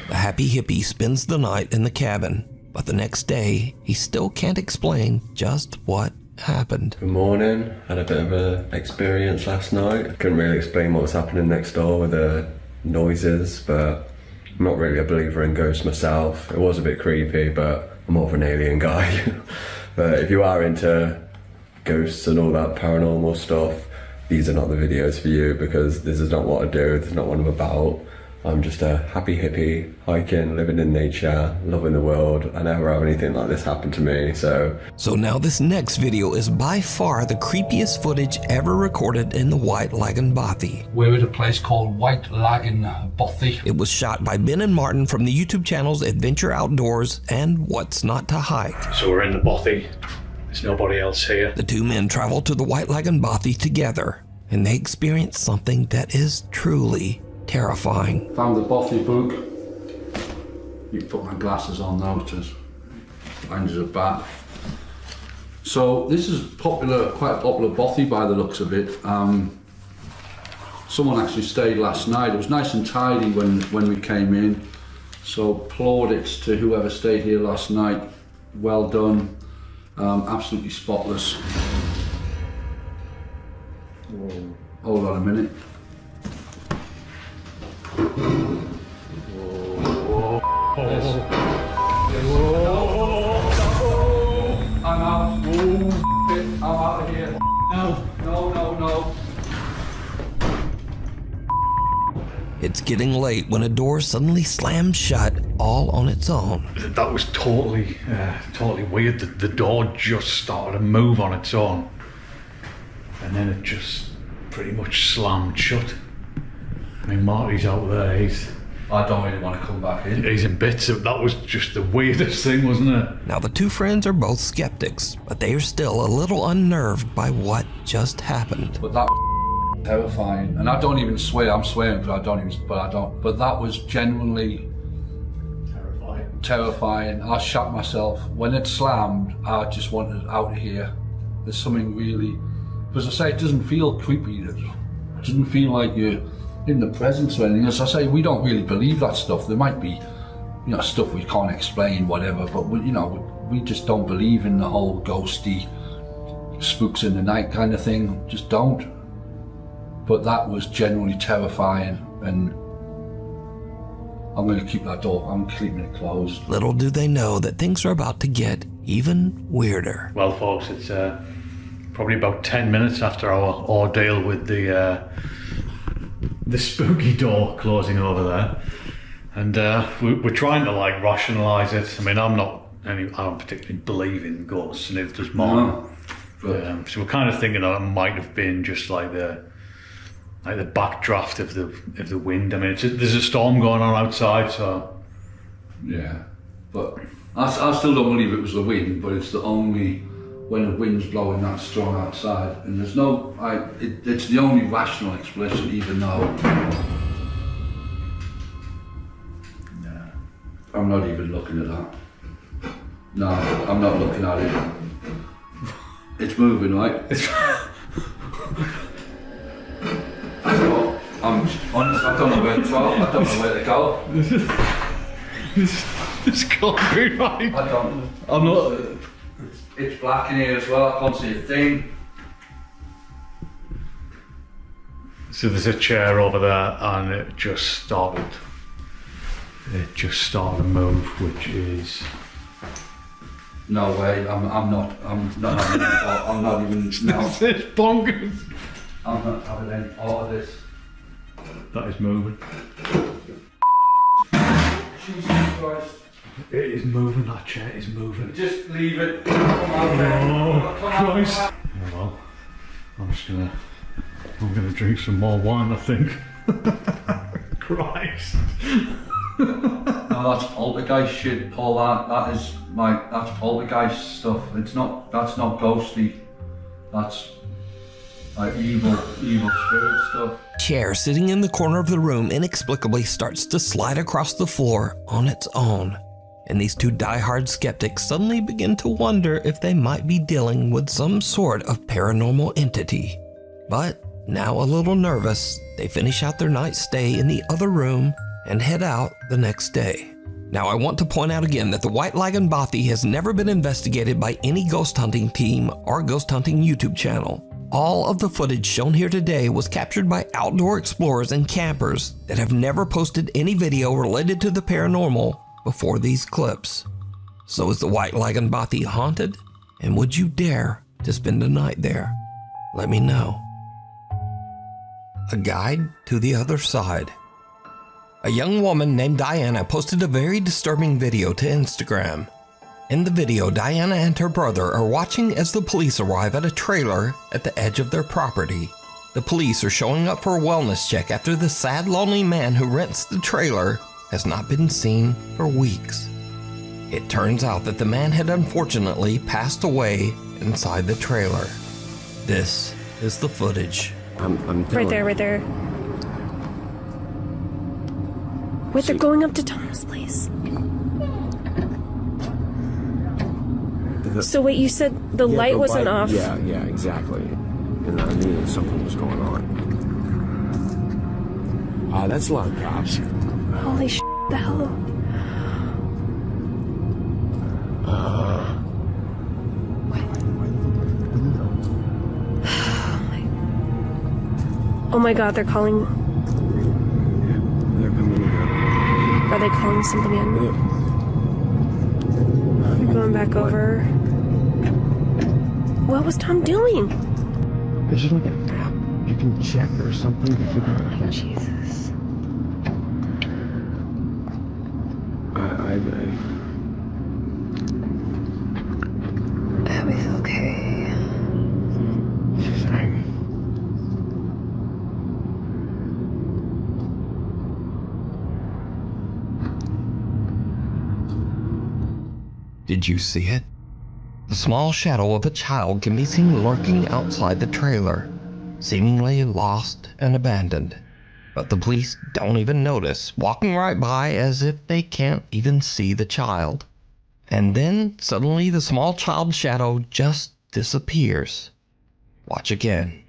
The happy hippie spends the night in the cabin, but the next day, he still can't explain just what happened. Good morning. Had a bit of an experience last night. Couldn't really explain what was happening next door with the noises, but I'm not really a believer in ghosts myself. It was a bit creepy, but I'm more of an alien guy. But if you are into ghosts and all that paranormal stuff, these are not the videos for you, because this is not what I do. This is not what I'm about. I'm just a happy hippie, hiking, living in nature, loving the world. I never have anything like this happen to me, so now this next video is by far the creepiest footage ever recorded in the White Lagoon Bothy. We're at a place called White Lagoon Bothy. It was shot by Ben and Martin from the YouTube channels Adventure Outdoors and What's Not to Hike. So we're in the Bothy. There's nobody else here. The two men travel to the White Lagoon Bothy together, and they experience something that is truly terrifying. Found the Bothy book. You can put my glasses on now, it is. Behind is a bat. So this is popular, quite a popular Bothy by the looks of it. Someone actually stayed last night. It was nice and tidy when we came in. So plaudits to whoever stayed here last night. Well done. Absolutely spotless. Whoa. Hold on a minute. Whoa. I'm out. I'm out of here. No. It's getting late when a door suddenly slams shut all on its own. That was totally weird. The door just started to move on its own, and then it just pretty much slammed shut. I mean, Marty's out there. I don't really want to come back in. He's in bits. That was just the weirdest thing, wasn't it? Now the two friends are both skeptics, but they are still a little unnerved by what just happened. But that was terrifying, and I don't even swear. I'm swearing, but I don't. But that was genuinely terrifying. I shot myself when it slammed. I just wanted out of here. There's something really, because I say it doesn't feel creepy. It doesn't feel like you're in the presence or anything. As I say, we don't really believe that stuff. There might be, stuff we can't explain, whatever. But we just don't believe in the whole ghosty, spooks in the night kind of thing. Just don't. But that was genuinely terrifying, and I'm going to keep that door. I'm keeping it closed. Little do they know that things are about to get even weirder. Well, folks, it's probably about 10 minutes after our ordeal with the spooky door closing over there, and we're trying to rationalise it. I mean, I don't particularly believe in ghosts, and neither does Martin. No. So we're kind of thinking that it might have been just like the backdraft of the wind. I mean, there's a storm going on outside, so yeah. But I still don't believe it was the wind, but it's the only when the wind's blowing that strong outside, and there's no, it's the only rational explanation, even though I'm not even looking at that. No, I'm not looking at it. It's moving, right? I'm honest, I don't know where to go. I don't know where to go. This can't be right. I'm not. It's black in here as well. I can't see a thing. So there's a chair over there, and it just started to move, which is no way. I'm not even. No. This is bonkers. I'm not having any part of this. That is moving. Jesus Christ. It is moving, that chair is moving. Just leave it. Oh, Christ. Oh, well, I'm gonna drink some more wine, I think. Christ. No, that's poltergeist shit, Paul. That's poltergeist stuff. That's not ghostly. That's like evil spirit stuff. Chair sitting in the corner of the room inexplicably starts to slide across the floor on its own. And these two diehard skeptics suddenly begin to wonder if they might be dealing with some sort of paranormal entity. But now a little nervous, they finish out their night stay in the other room and head out the next day. Now I want to point out again that the White Lagan Bothy has never been investigated by any ghost hunting team or ghost hunting YouTube channel. All of the footage shown here today was captured by outdoor explorers and campers that have never posted any video related to the paranormal before these clips. So is the White Lagan Bothy haunted? And would you dare to spend a night there? Let me know. A guide to the other side. A young woman named Diana posted a very disturbing video to Instagram. In the video, Diana and her brother are watching as the police arrive at a trailer at the edge of their property. The police are showing up for a wellness check after the sad, lonely man who rents the trailer has not been seen for weeks. It turns out that the man had unfortunately passed away inside the trailer. This is the footage. Right there. Wait, they're going up to Tom's place. So wait, you said the light wasn't off? Yeah, exactly. And I knew that something was going on. That's a lot of cops. Holy shit, the hell? Oh my god, they're calling. They're coming in. Are they calling somebody in? Yeah. They're going back over. What was Tom doing? There's just like an app you can check or something to figure out. Oh, Jesus. Abby's okay. She's fine. Did you see it? The small shadow of a child can be seen lurking outside the trailer, seemingly lost and abandoned. But the police don't even notice, walking right by as if they can't even see the child. And then suddenly the small child shadow just disappears. Watch again.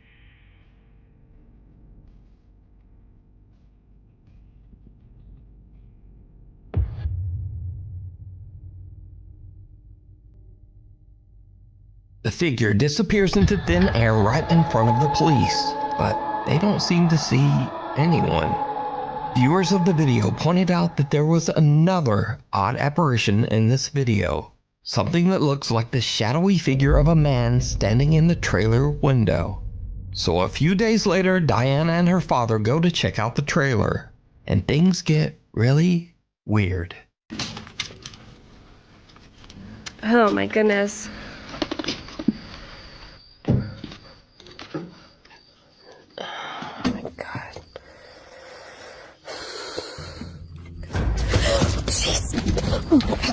The figure disappears into thin air right in front of the police, but they don't seem to see anyone. Viewers of the video pointed out that there was another odd apparition in this video. Something that looks like the shadowy figure of a man standing in the trailer window. So a few days later, Diana and her father go to check out the trailer, and things get really weird. Oh my goodness.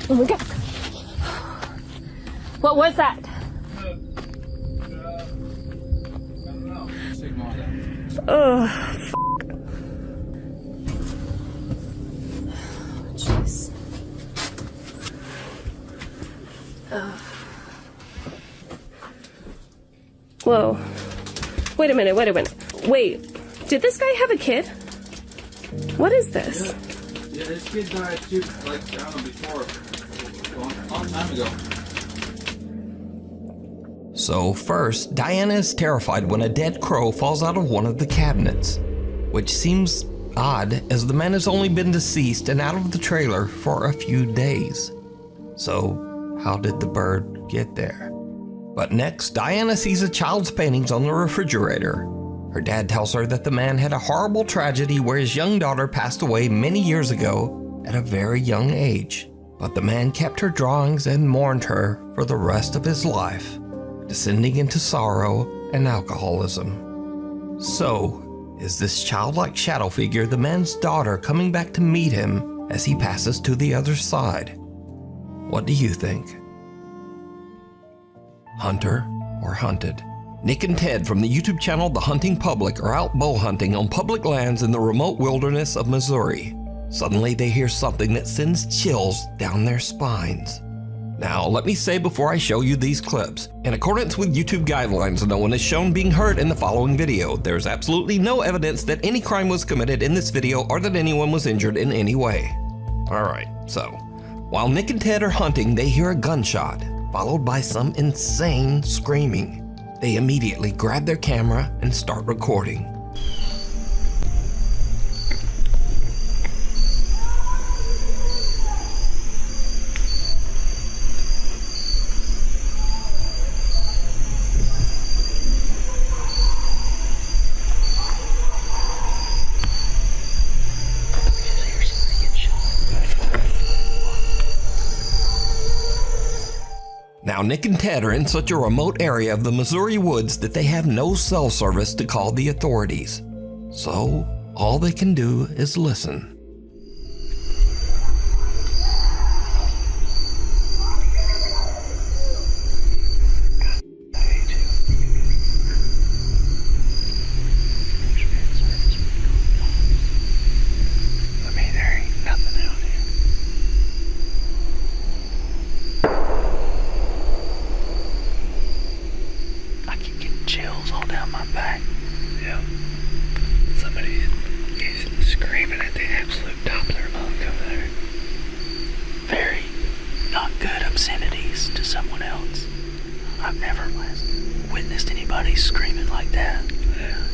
Oh my god. What was that? Oh, f***. Jeez. Whoa. Wait a minute. Wait, did this guy have a kid? What is this? Yeah, this kid died too, like, I don't know, before, a long time ago. So first, Diana is terrified when a dead crow falls out of one of the cabinets, which seems odd as the man has only been deceased and out of the trailer for a few days. So how did the bird get there? But next, Diana sees a child's paintings on the refrigerator. Her dad tells her that the man had a horrible tragedy where his young daughter passed away many years ago at a very young age. But the man kept her drawings and mourned her for the rest of his life, descending into sorrow and alcoholism. So, is this childlike shadow figure the man's daughter coming back to meet him as he passes to the other side? What do you think? Hunter or hunted? Nick and Ted from the YouTube channel The Hunting Public are out bow hunting on public lands in the remote wilderness of Missouri. Suddenly they hear something that sends chills down their spines. Now, let me say before I show you these clips, in accordance with YouTube guidelines, no one is shown being hurt in the following video. There's absolutely no evidence that any crime was committed in this video or that anyone was injured in any way. Alright, so, while Nick and Ted are hunting, they hear a gunshot, followed by some insane screaming. They immediately grab their camera and start recording. Now, Nick and Ted are in such a remote area of the Missouri woods that they have no cell service to call the authorities. So, all they can do is listen. Chills all down my back. Yeah. Somebody is screaming at the absolute top of their lungs over there. Very not good obscenities to someone else. I've never witnessed anybody screaming like that. Yeah.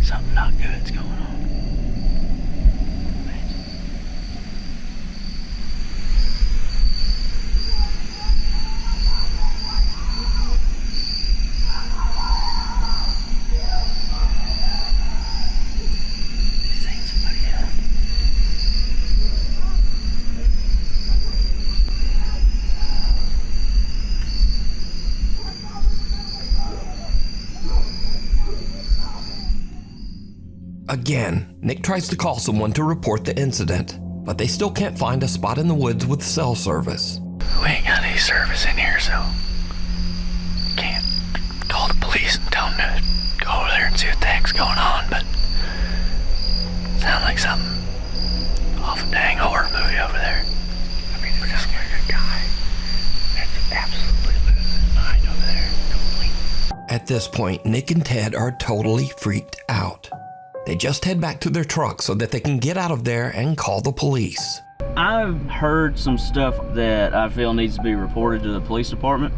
Something not good's going on. Again, Nick tries to call someone to report the incident, but they still can't find a spot in the woods with cell service. We ain't got any service in here, so can't call the police and tell them to go over there and see what the heck's going on, but sound like something off a dang horror movie over there. I mean, it's just like a guy that's absolutely losing his mind over there. At this point, Nick and Ted are totally freaked out. They just head back to their truck so that they can get out of there and call the police. I've heard some stuff that I feel needs to be reported to the police department.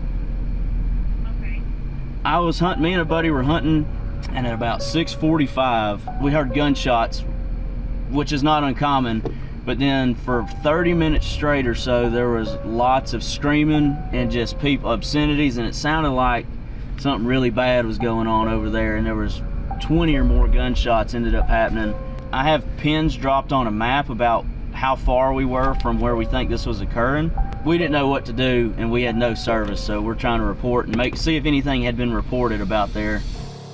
Okay. I was hunting, me and a buddy were hunting, and at about 6:45, we heard gunshots, which is not uncommon, but then for 30 minutes straight or so, there was lots of screaming and just people, obscenities, and it sounded like something really bad was going on over there, and there was 20 or more gunshots ended up happening. I have pins dropped on a map about how far we were from where we think this was occurring. We didn't know what to do and we had no service, so we're trying to report and see if anything had been reported about there.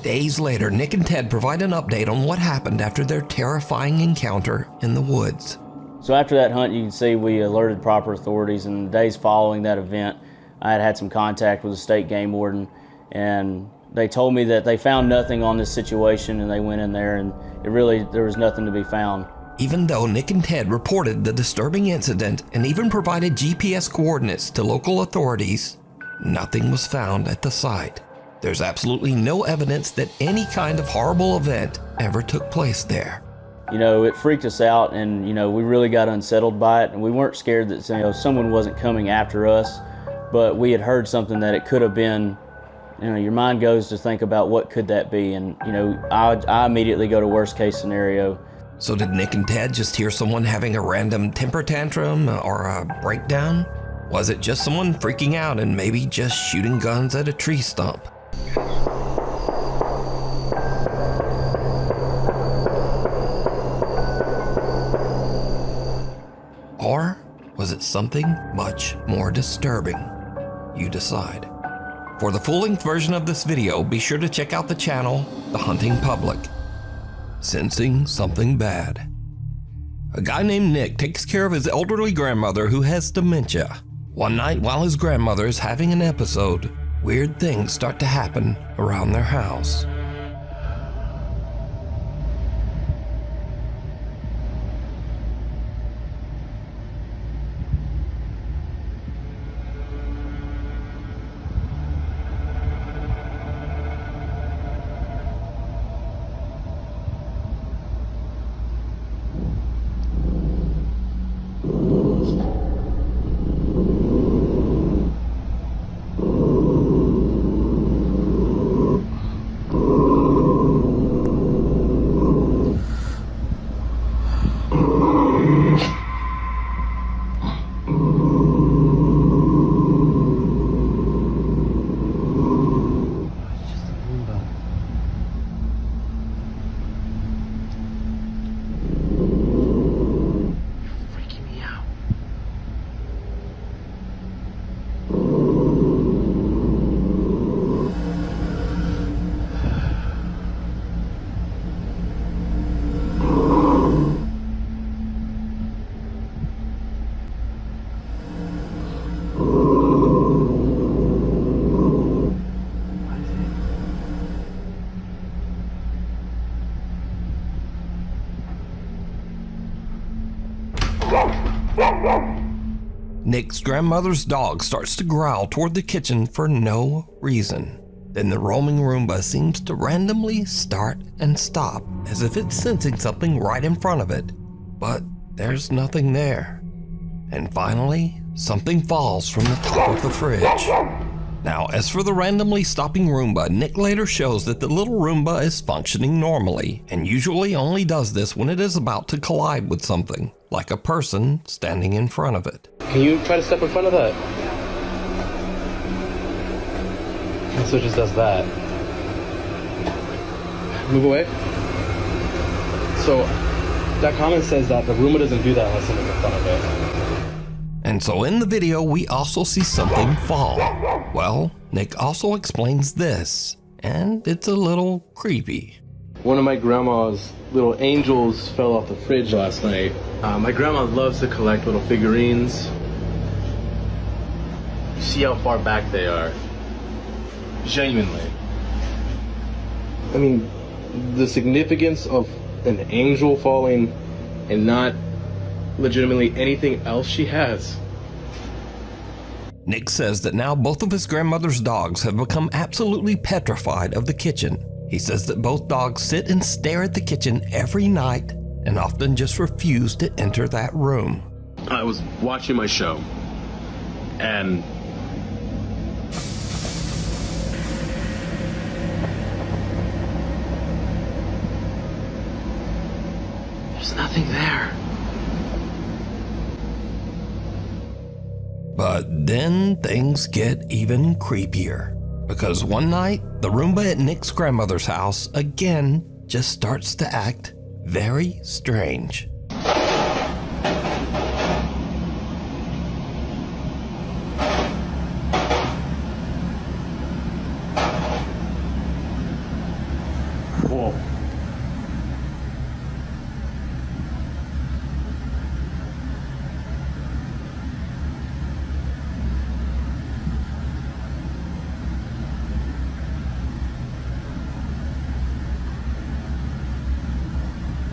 Days later, Nick and Ted provide an update on what happened after their terrifying encounter in the woods. So after that hunt, you can see we alerted proper authorities, and the days following that event, I had some contact with the state game warden, and they told me that they found nothing on this situation, and they went in there and there was nothing to be found. Even though Nick and Ted reported the disturbing incident and even provided GPS coordinates to local authorities, nothing was found at the site. There's absolutely no evidence that any kind of horrible event ever took place there. You know, it freaked us out, and we really got unsettled by it, and we weren't scared that someone wasn't coming after us, but we had heard something that it could have been. Your mind goes to think about what could that be, and I immediately go to worst case scenario. So did Nick and Ted just hear someone having a random temper tantrum or a breakdown? Was it just someone freaking out and maybe just shooting guns at a tree stump? something much more disturbing. You decide. For the full-length version of this video, be sure to check out the channel, The Hunting Public. Sensing something bad. A guy named Nick takes care of his elderly grandmother who has dementia. One night while his grandmother is having an episode, weird things start to happen around their house. Nick's grandmother's dog starts to growl toward the kitchen for no reason. Then the roaming Roomba seems to randomly start and stop, as if it's sensing something right in front of it. But there's nothing there. And finally, something falls from the top of the fridge. Now, as for the randomly stopping Roomba, Nick later shows that the little Roomba is functioning normally, and usually only does this when it is about to collide with something, like a person standing in front of it. Can you try to step in front of that? And so it just does that. Move away. So that comment says that the Roomba doesn't do that unless someone's in front of it. And so in the video, we also see something fall. Well, Nick also explains this, and it's a little creepy. One of my grandma's little angels fell off the fridge last night. My grandma loves to collect little figurines. See how far back they are. Genuinely. I mean, the significance of an angel falling and not legitimately anything else she has. Nick says that now both of his grandmother's dogs have become absolutely petrified of the kitchen. He says that both dogs sit and stare at the kitchen every night and often just refuse to enter that room. I was watching my show and there's nothing there. But then things get even creepier. Because one night, the Roomba at Nick's grandmother's house again just starts to act very strange. Whoa.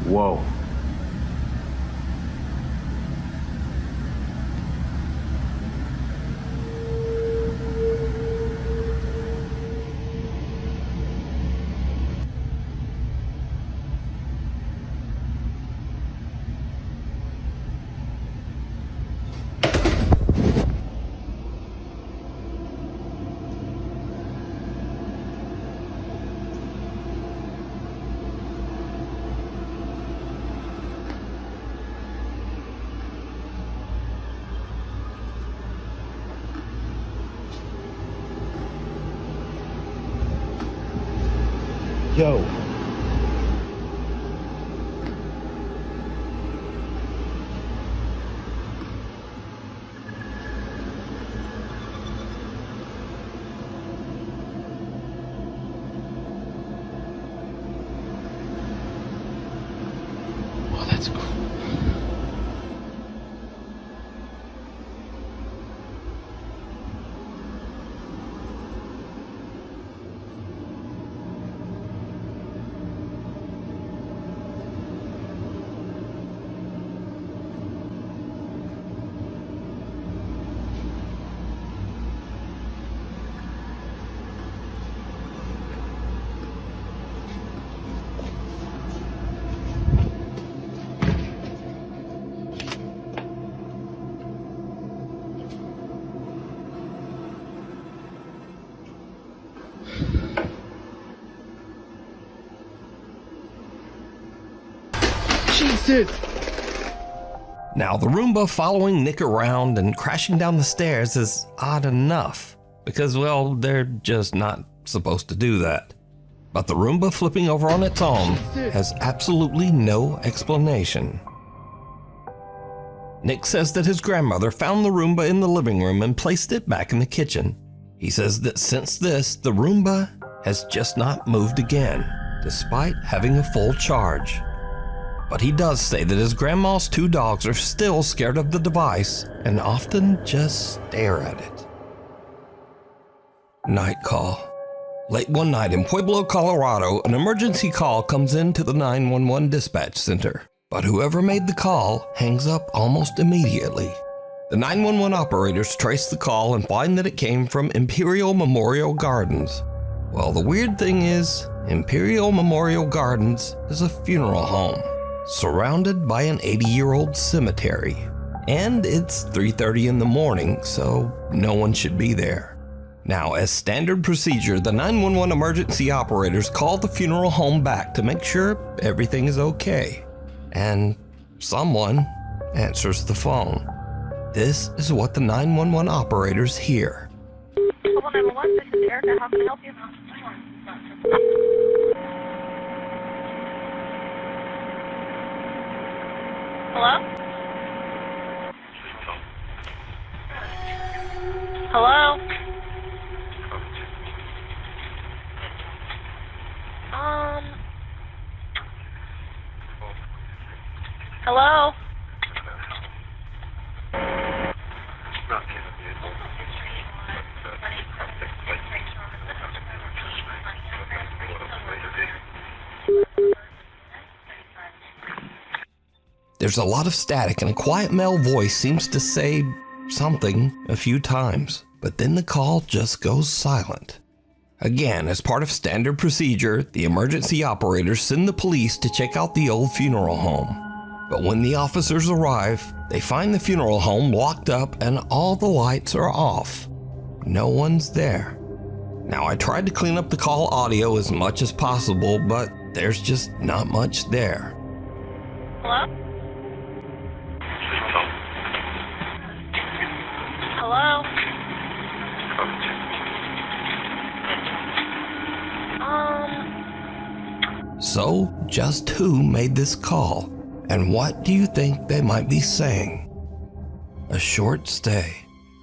Whoa. Yo. Jesus! Now, the Roomba following Nick around and crashing down the stairs is odd enough, because, well, they're just not supposed to do that. But the Roomba flipping over on its own has absolutely no explanation. Nick says that his grandmother found the Roomba in the living room and placed it back in the kitchen. He says that since this, the Roomba has just not moved again, despite having a full charge. But he does say that his grandma's 2 dogs are still scared of the device and often just stare at it. Night call. Late one night in Pueblo, Colorado, an emergency call comes into the 911 dispatch center. But whoever made the call hangs up almost immediately. The 911 operators trace the call and find that it came from Imperial Memorial Gardens. Well, the weird thing is, Imperial Memorial Gardens is a funeral home, surrounded by an 80-year-old cemetery. And it's 3:30 in the morning, so no one should be there. Now, as standard procedure, the 911 emergency operators call the funeral home back to make sure everything is okay. And someone answers the phone. This is what the 911 operators hear. 911, this is Erica. How can I help you? Hello? Hello? Hello? There's a lot of static and a quiet male voice seems to say something a few times, but then the call just goes silent. Again, as part of standard procedure, the emergency operators send the police to check out the old funeral home. But when the officers arrive, they find the funeral home locked up and all the lights are off. No one's there. Now, I tried to clean up the call audio as much as possible, but there's just not much there. Hello? Hello? So, just who made this call? And what do you think they might be saying? A short stay.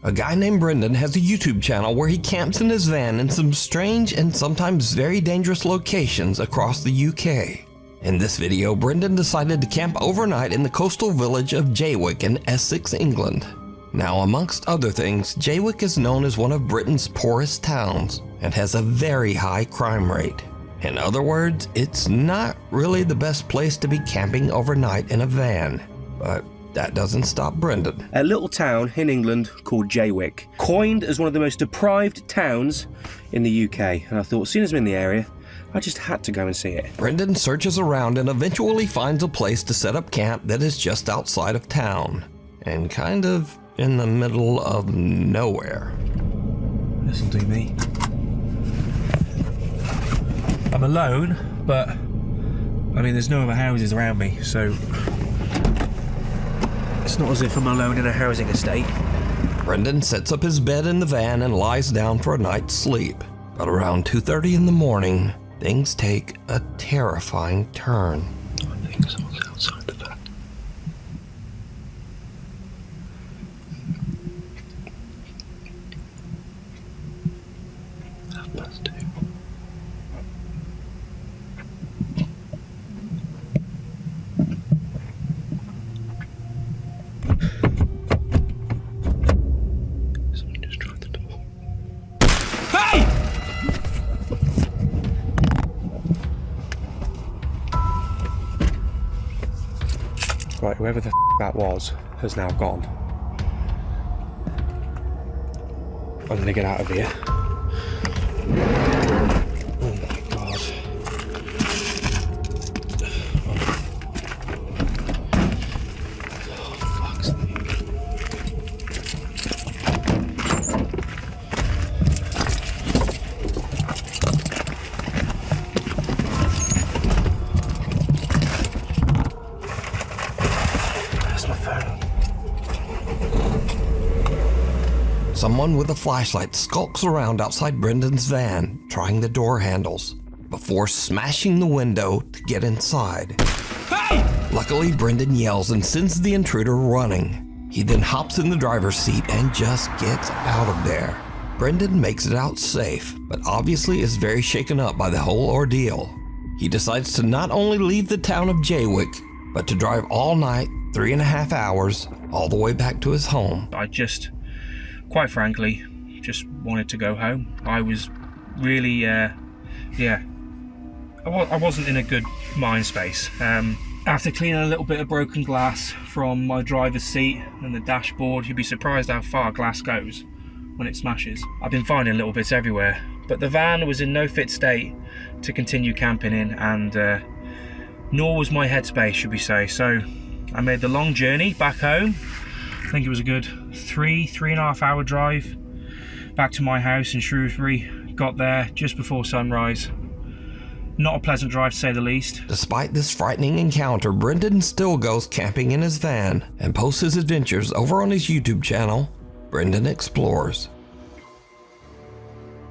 A guy named Brendan has a YouTube channel where he camps in his van in some strange and sometimes very dangerous locations across the UK. In this video, Brendan decided to camp overnight in the coastal village of Jaywick in Essex, England. Now, amongst other things, Jaywick is known as one of Britain's poorest towns and has a very high crime rate. In other words, it's not really the best place to be camping overnight in a van, but that doesn't stop Brendan. A little town in England called Jaywick, coined as one of the most deprived towns in the UK, and I thought as soon as I'm in the area, I just had to go and see it. Brendan searches around and eventually finds a place to set up camp that is just outside of town, and kind of in the middle of nowhere. This'll do me. I'm alone, but I mean there's no other houses around me, so it's not as if I'm alone in a housing estate. Brendan sets up his bed in the van and lies down for a night's sleep. But around 2:30 in the morning, things take a terrifying turn. I think someone's outside the van. That's two. Right, whoever the that was has now gone. I'm gonna get out of here. Oh my god. Oh, fuck's sake. someone with a flashlight skulks around outside Brendan's van, trying the door handles, before smashing the window to get inside. Hey! Luckily, Brendan yells and sends the intruder running. He then hops in the driver's seat and just gets out of there. Brendan makes it out safe, but obviously is very shaken up by the whole ordeal. He decides to not only leave the town of Jaywick, but to drive all night, 3.5 hours, all the way back to his home. I just, quite frankly, just wanted to go home. I was really, I wasn't in a good mind space. After cleaning a little bit of broken glass from my driver's seat and the dashboard, you'd be surprised how far glass goes when it smashes. I've been finding little bits everywhere, but the van was in no fit state to continue camping in, and nor was my headspace, should we say. So I made the long journey back home. I think it was a good 3.5 hour drive back to my house in Shrewsbury. Got there just before sunrise. Not a pleasant drive, to say the least. Despite this frightening encounter, Brendan still goes camping in his van and posts his adventures over on his YouTube channel, Brendan Explores.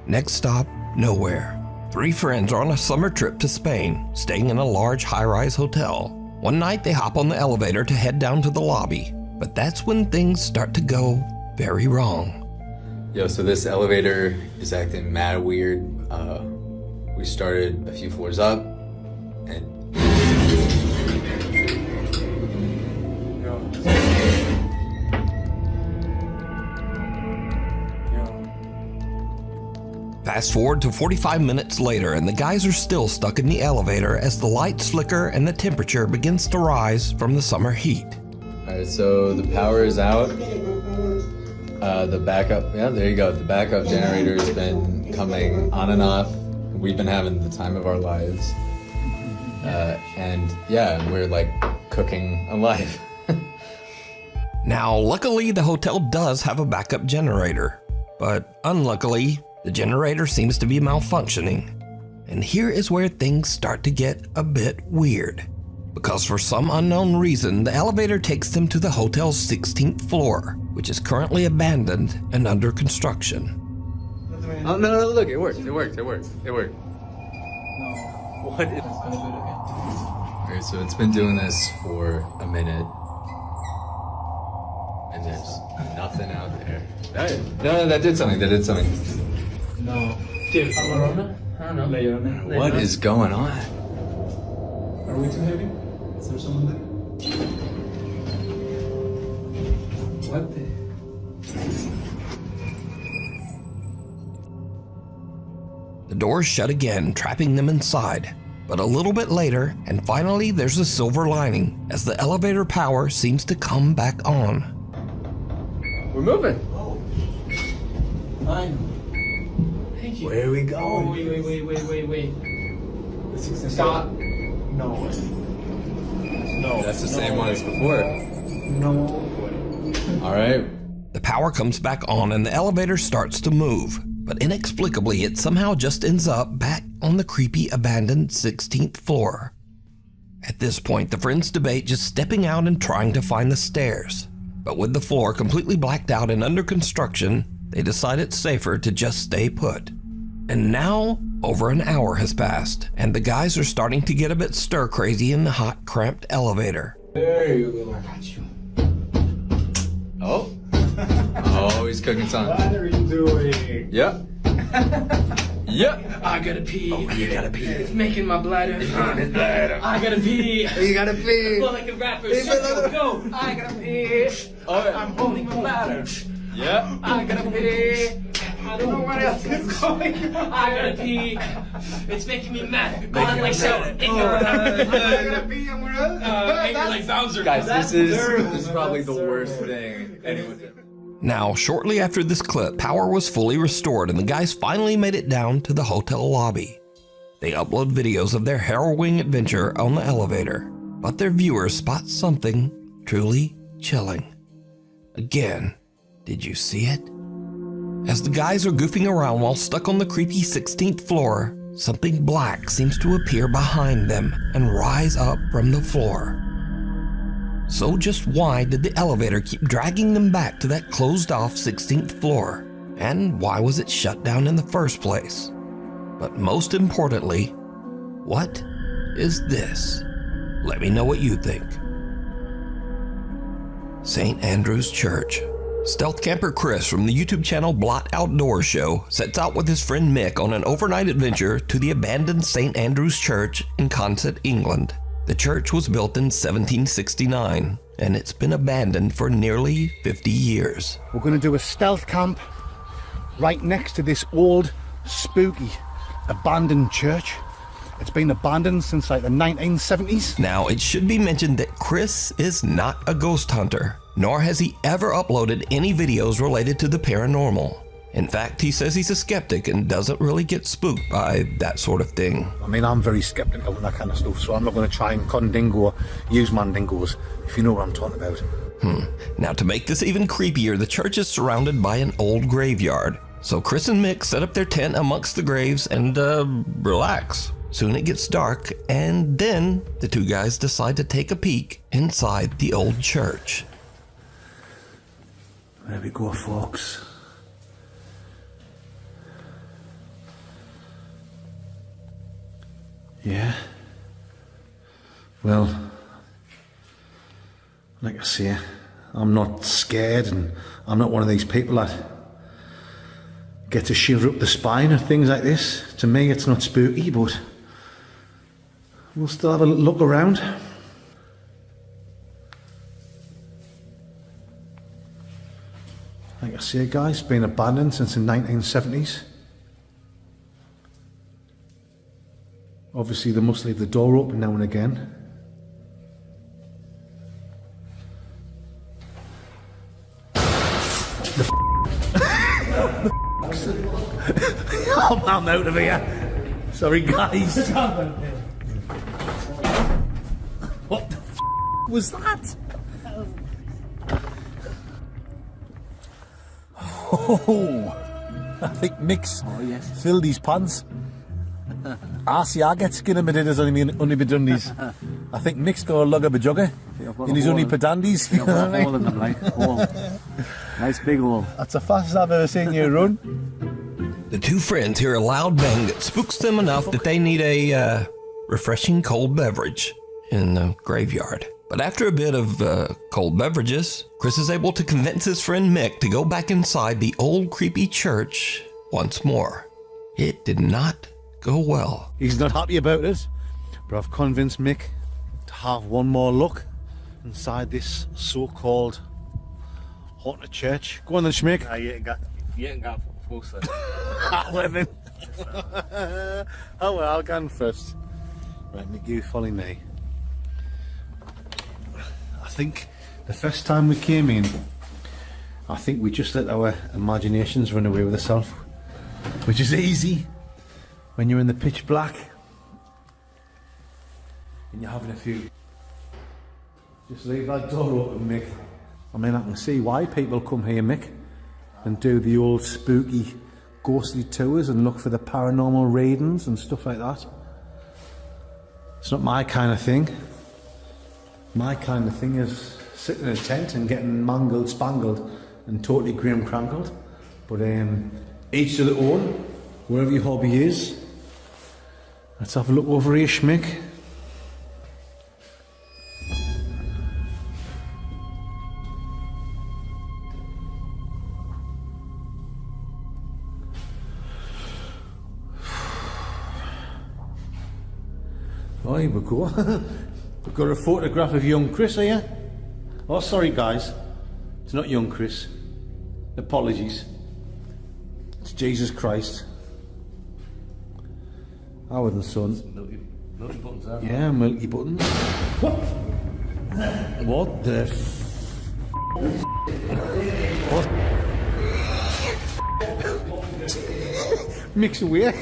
Next stop, nowhere. 3 friends are on a summer trip to Spain, staying in a large high-rise hotel. One night they hop on the elevator to head down to the lobby, but that's when things start to go very wrong. Yo, so this elevator is acting mad weird. We started a few floors up, and Fast forward to 45 minutes later, and the guys are still stuck in the elevator as the lights flicker and the temperature begins to rise from the summer heat. all right, so the power is out. The backup, yeah, there you go. The backup generator has been coming on and off. We've been having the time of our lives. And yeah, we're like cooking alive. Now, luckily, the hotel does have a backup generator, but unluckily, the generator seems to be malfunctioning. And here is where things start to get a bit weird, because for some unknown reason, the elevator takes them to the hotel's 16th floor, which is currently abandoned and under construction. Oh, no, look, it worked. No. What is... Alright, so it's been doing this for a minute. And there's nothing out there. No, that did something. No. Dude, I don't know. What is going on? Are we too heavy? Is there someone there? What the... The doors shut again, trapping them inside. But a little bit later, and finally there's a silver lining, as the elevator power seems to come back on. We're moving. Oh. Fine. Thank you. Where are we going? Oh, wait. Stop. No. That's the same one as before. No. Alright. The power comes back on and the elevator starts to move, but inexplicably it somehow just ends up back on the creepy abandoned 16th floor. At this point, the friends debate just stepping out and trying to find the stairs, but with the floor completely blacked out and under construction, they decide it's safer to just stay put. And now, over an hour has passed, and the guys are starting to get a bit stir-crazy in the hot, cramped elevator. There you go, I got you. Oh, he's cooking something. What are you doing? Yep. I gotta pee. Oh, you gotta pee. It's making my bladder. I gotta pee. You gotta pee. I feel like a rapper. Go. I gotta pee. I'm holding my bladder. Yeah. I gotta pee. I don't know what else is going on. I gotta pee. It's making me mad. I'm like so ignorant. I gotta pee. I'm angry like Bowser. Guys, this is probably the worst thing anyone did. Now, shortly after this clip, power was fully restored and the guys finally made it down to the hotel lobby. They upload videos of their harrowing adventure on the elevator, but their viewers spot something truly chilling. Again, did you see it? As the guys are goofing around while stuck on the creepy 16th floor, something black seems to appear behind them and rise up from the floor. So just why did the elevator keep dragging them back to that closed-off 16th floor? And why was it shut down in the first place? But most importantly, what is this? Let me know what you think. St. Andrew's Church. Stealth camper Chris from the YouTube channel Blot Outdoor Show sets out with his friend Mick on an overnight adventure to the abandoned St. Andrew's Church in Consett, England. The church was built in 1769, and it's been abandoned for nearly 50 years. We're going to do a stealth camp right next to this old, spooky, abandoned church. It's been abandoned since like the 1970s. Now, it should be mentioned that Chris is not a ghost hunter, nor has he ever uploaded any videos related to the paranormal. In fact, he says he's a skeptic and doesn't really get spooked by that sort of thing. I mean, I'm very skeptical with that kind of stuff, so I'm not going to try and condingo or use mandingos, if you know what I'm talking about. Now, to make this even creepier, the church is surrounded by an old graveyard. So Chris and Mick set up their tent amongst the graves and, relax. Soon it gets dark, and then the two guys decide to take a peek inside the old church. There we go, folks. Yeah. Well, like I say, I'm not scared, and I'm not one of these people that get a shiver up the spine or things like this. To me, it's not spooky, but we'll still have a look around. Like I say, guys, it's been abandoned since the 1970s. Obviously, they must leave the door open now and again. I'm out of here. Sorry, guys. What the was that? Oh, I think Mick's filled his pants. I get skin in my dinners only be done these. I think Mick's got a lug of a jugger in his only pedandies. I've got a hole in them, like, hole. Nice big hole. That's the fastest I've ever seen you run. The two friends hear a loud bang that spooks them enough that they need a refreshing cold beverage in the graveyard. But after a bit of cold beverages, Chris is able to convince his friend Mick to go back inside the old creepy church once more. It did not go well. He's not happy about it, but I've convinced Mick to have one more look inside this so-called haunted church. Go on then, Schmick. You ain't got closer. Well then. Oh well, I'll go on first. Right, Mick, you follow me. I think the first time we came in, I think we just let our imaginations run away with ourselves, which is easy when you're in the pitch black and you're having a few. Just leave that door open, Mick. I mean, I can see why people come here, Mick, and do the old spooky ghostly tours and look for the paranormal readings and stuff like that. It's not my kind of thing. My kind of thing is sitting in a tent and getting mangled, spangled and totally grim crankled. But each to their own, wherever your hobby is. Let's have a look over here, Schmick. Oh, here we go. We've got a photograph of young Chris here. Oh, sorry guys. It's not young Chris. Apologies. It's Jesus Christ. Howard and Son. Milky buttons there. Yeah, milky buttons. What? What the What? Mix away.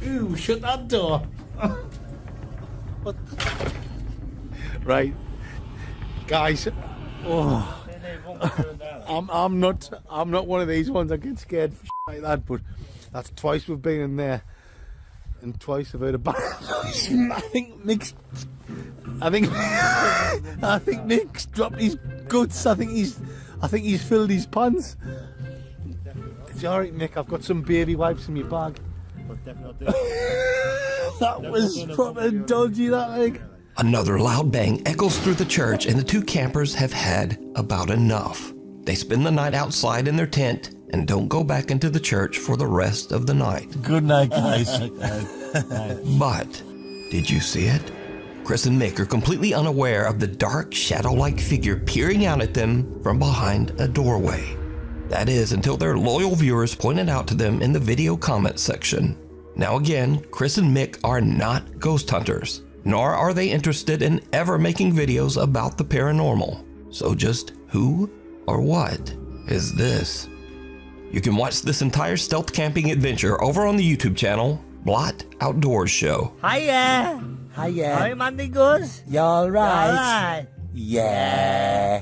Ooh, shut that door. What? Right, guys. Oh, I'm not one of these ones that get scared for like that. But that's twice we've been in there. and twice I've heard a bang noise. I think Mick's dropped his guts. I think he's filled his pants. It's alright, Mick, I've got some baby wipes in my bag. That was proper dodgy, that leg. Another loud bang echoes through the church, and the two campers have had about enough. They spend the night outside in their tent and don't go back into the church for the rest of the night. Good night, guys. But, did you see it? Chris and Mick are completely unaware of the dark, shadow-like figure peering out at them from behind a doorway. That is, until their loyal viewers pointed out to them in the video comment section. Now again, Chris and Mick are not ghost hunters, nor are they interested in ever making videos about the paranormal. So just who or what is this? You can watch this entire stealth camping adventure over on the YouTube channel, Blot Outdoors Show. Hiya! Hiya. Hi, Mandigos. You alright? Alright. Yeah.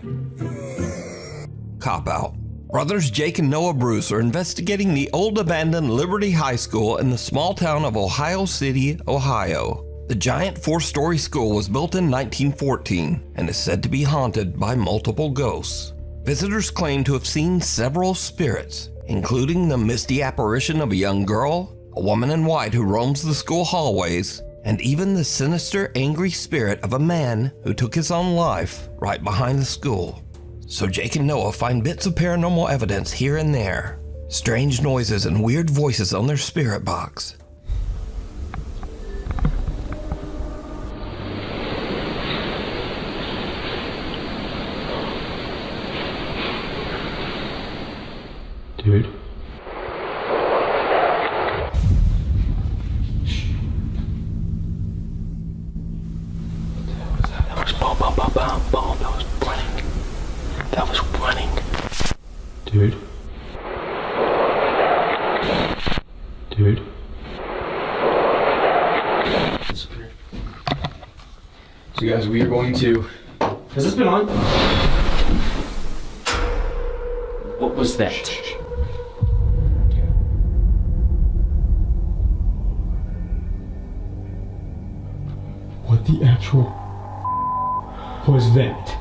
Cop out. Brothers Jake and Noah Bruce are investigating the old abandoned Liberty High School in the small town of Ohio City, Ohio. The giant 4-story school was built in 1914 and is said to be haunted by multiple ghosts. Visitors claim to have seen several spirits, including the misty apparition of a young girl, a woman in white who roams the school hallways, and even the sinister, angry spirit of a man who took his own life right behind the school. So Jake and Noah find bits of paranormal evidence here and there, strange noises and weird voices on their spirit box. Dude. That was boom, boom, boom, boom, boom. That was running. That was running. Dude. Dude. So guys, we are going to... Has this been on? What was that? What the actual was that?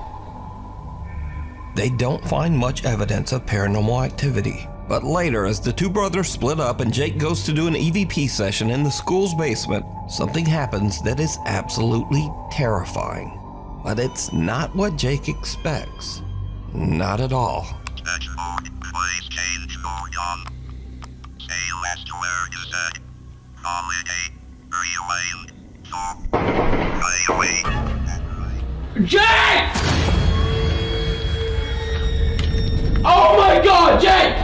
They don't find much evidence of paranormal activity. But later, as the two brothers split up and Jake goes to do an EVP session in the school's basement, something happens that is absolutely terrifying. But it's not what Jake expects. Not at all. Please change mode on. Say last word you said. Holiday. Rewind. Fly away. Jake! Oh my god, Jake!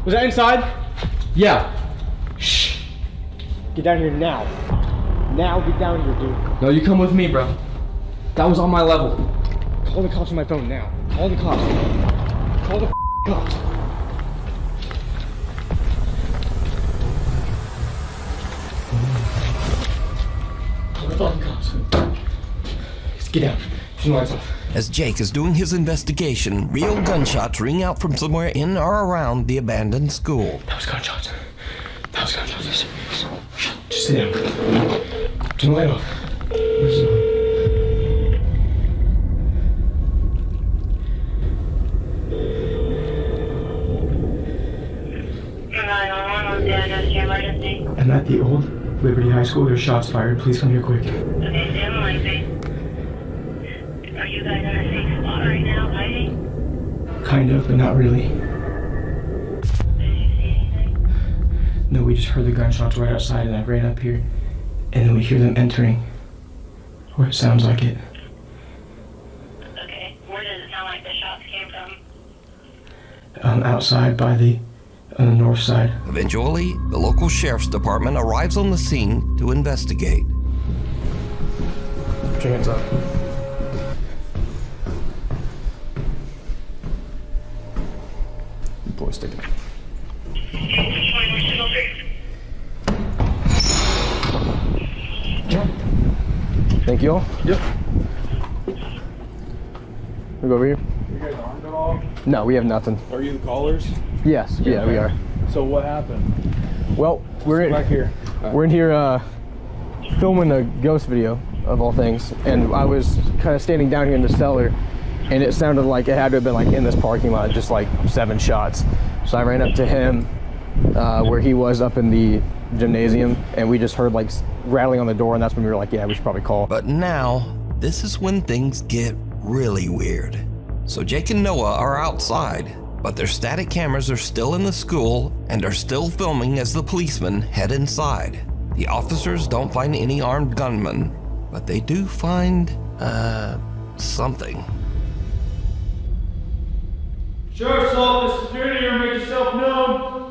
Was that inside? Yeah. Shh. Get down here now. Now get down here, dude. No, you come with me, bro. That was on my level. Call the cops on my phone now. Call the cops. Call the cops. Call the fucking cops. Just get down. Turn the lights off. As Jake is doing his investigation, real gunshots ring out from somewhere in or around the abandoned school. That was gunshots. That was gunshots. Just sit down. Turn the light off. Where's it on? I'm at the old Liberty High School. There's shots fired. Please come here quick. Okay, stay on the line, please. Are you guys in a safe spot right now, hiding? Kind of, but not really. No, we just heard the gunshots right outside and I ran up here. And then we hear them entering. Or it sounds like it. Okay, where does it sound like the shots came from? Outside by on the north side. Eventually, the local sheriff's department arrives on the scene to investigate. Put your hands up. Boy, stick it. Thank you all. Yep. We go over here. You guys armed at all? No, we have nothing. Are you the callers? Yes, yeah, we are. So what happened? Well, we're in back here. We're in here filming a ghost video of all things, and I was kind of standing down here in the cellar, and it sounded like it had to have been like in this parking lot, just like 7 shots. So I ran up to him where he was up in the gymnasium, and we just heard like rattling on the door, and that's when we were like, yeah, we should probably call. But now, this is when things get really weird. So Jake and Noah are outside, but their static cameras are still in the school and are still filming as the policemen head inside. The officers don't find any armed gunmen, but they do find, something. Sheriff's Office, security here, make yourself known.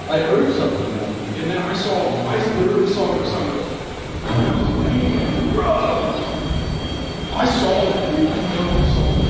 I heard something, and then I literally saw something. I saw it.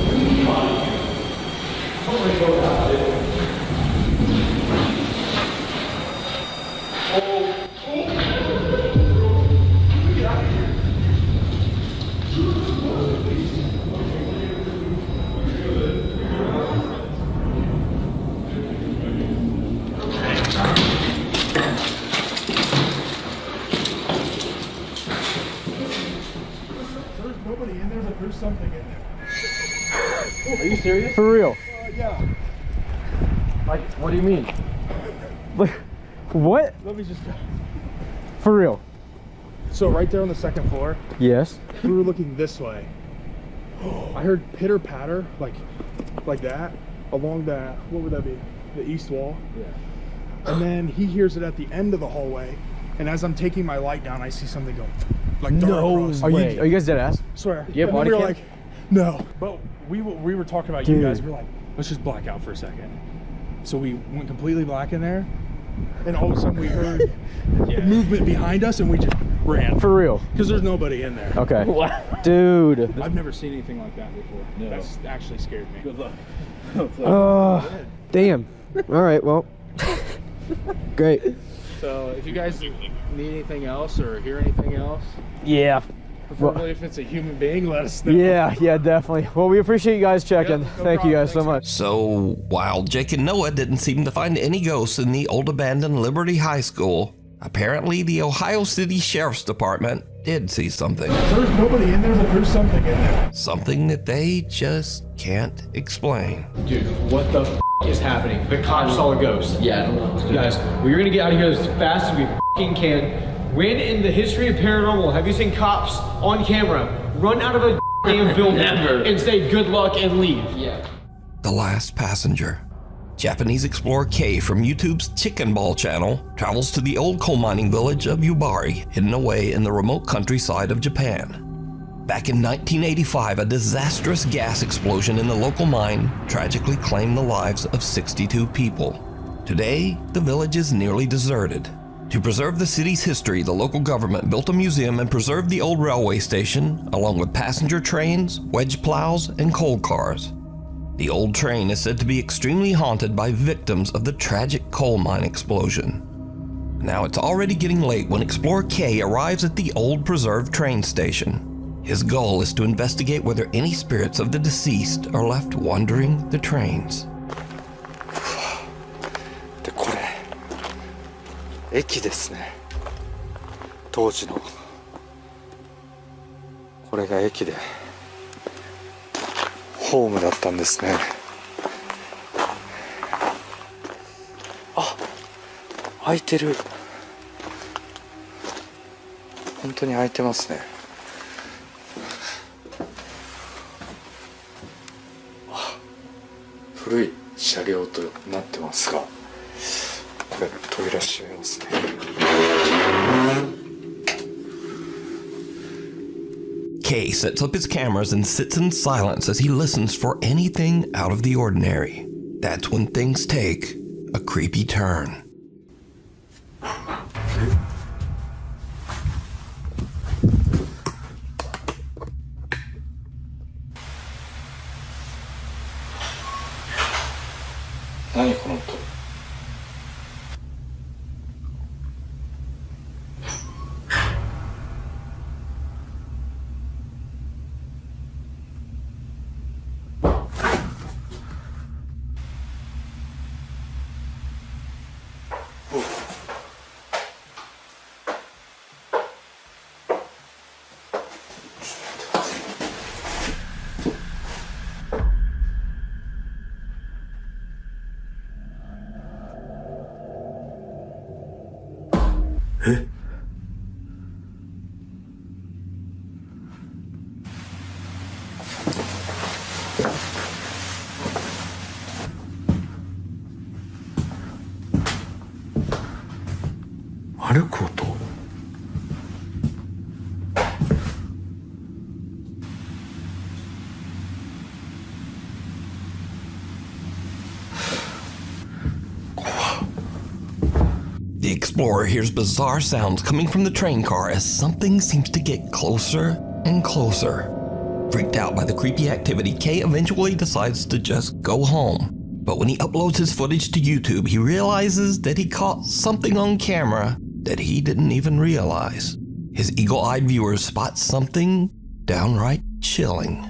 Nobody in there, but there's something in there. Are you serious? For real? Yeah. Like, what do you mean? Like, what? Let me just go. For real? So right there on the second floor, Yes. we were looking this way. I heard pitter patter, like that, along that, what would that be? The east wall? Yeah. And then he hears it at the end of the hallway, and as I'm taking my light down, I see something go, like dart across. Are you guys dead ass? Swear. You have And then body we were cam? like, no. But we were talking about you guys. We were like, let's just black out for a second. So we went completely black in there, and all of a sudden we heard movement behind us, and we just ran. For real? Because there's nobody in there. Okay. Dude. I've never seen anything like that before. No. That's actually scared me. Good luck. Damn. All right, well. Great. So if you guys need anything else or hear anything else, Yeah. preferably if it's a human being, let us know. Yeah, definitely. Well, we appreciate you guys checking. Thank you guys so much. So, while Jake and Noah didn't seem to find any ghosts in the old abandoned Liberty High School, apparently the Ohio City Sheriff's Department did see something. There's nobody in there, but there's something in there. Something that they just can't explain. Dude, what the is happening? The cops saw a ghost. Yeah, I don't know. Guys, we're gonna get out of here as fast as we can. When in the history of paranormal have you seen cops on camera run out of a damn building and say good luck and leave? Yeah. The Last Passenger. Japanese explorer Kei from YouTube's Chicken Ball channel travels to the old coal mining village of Yubari, hidden away in the remote countryside of Japan. Back in 1985, a disastrous gas explosion in the local mine tragically claimed the lives of 62 people. Today, the village is nearly deserted. To preserve the city's history, the local government built a museum and preserved the old railway station, along with passenger trains, wedge plows, and coal cars. The old train is said to be extremely haunted by victims of the tragic coal mine explosion. Now it's already getting late when Explorer K arrives at the old preserved train station. His goal is to investigate whether any spirits of the deceased are left wandering the trains. でこれ駅ですね。当時のこれが駅でホームだったんですね。あ、開いてる。本当に開いてますね。あ、古い。車両となってますが、これ扉閉めますね。Kay sets up his cameras and sits in silence as he listens for anything out of the ordinary. That's when things take a creepy turn. The explorer hears bizarre sounds coming from the train car as something seems to get closer and closer. Freaked out by the creepy activity, Kay eventually decides to just go home. But when he uploads his footage to YouTube, he realizes that he caught something on camera that he didn't even realize. His eagle-eyed viewers spot something downright chilling.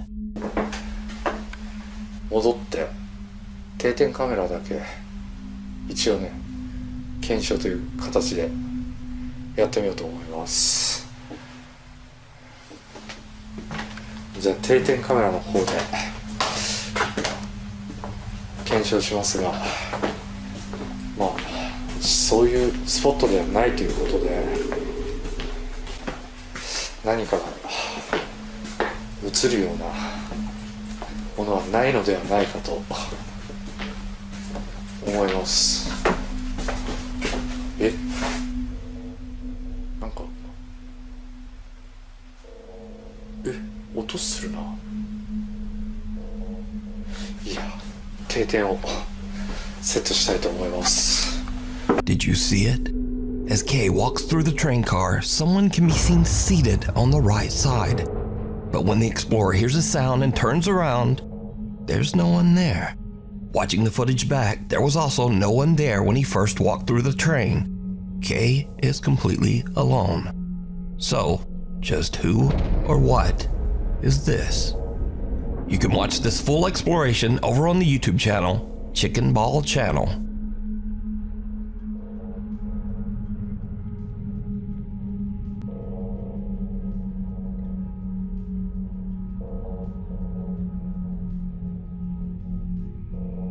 戻って定点カメラだけ一応ね検証という形でやってみようと思います。じゃあ定点カメラの方で検証しますが、まあそういうスポットではないということで何かが映るようなものはないのではないかと思います。なんか音するな。いや、定点をセットしたいと思います。 Did you see it? As Kay walks through the train car, someone can be seen seated on the right side. But when the explorer hears a sound and turns around, there's no one there. Watching the footage back, there was also no one there when he first walked through the train. Kay is completely alone. So, just who or what is this? You can watch this full exploration over on the YouTube channel, Chicken Ball Channel.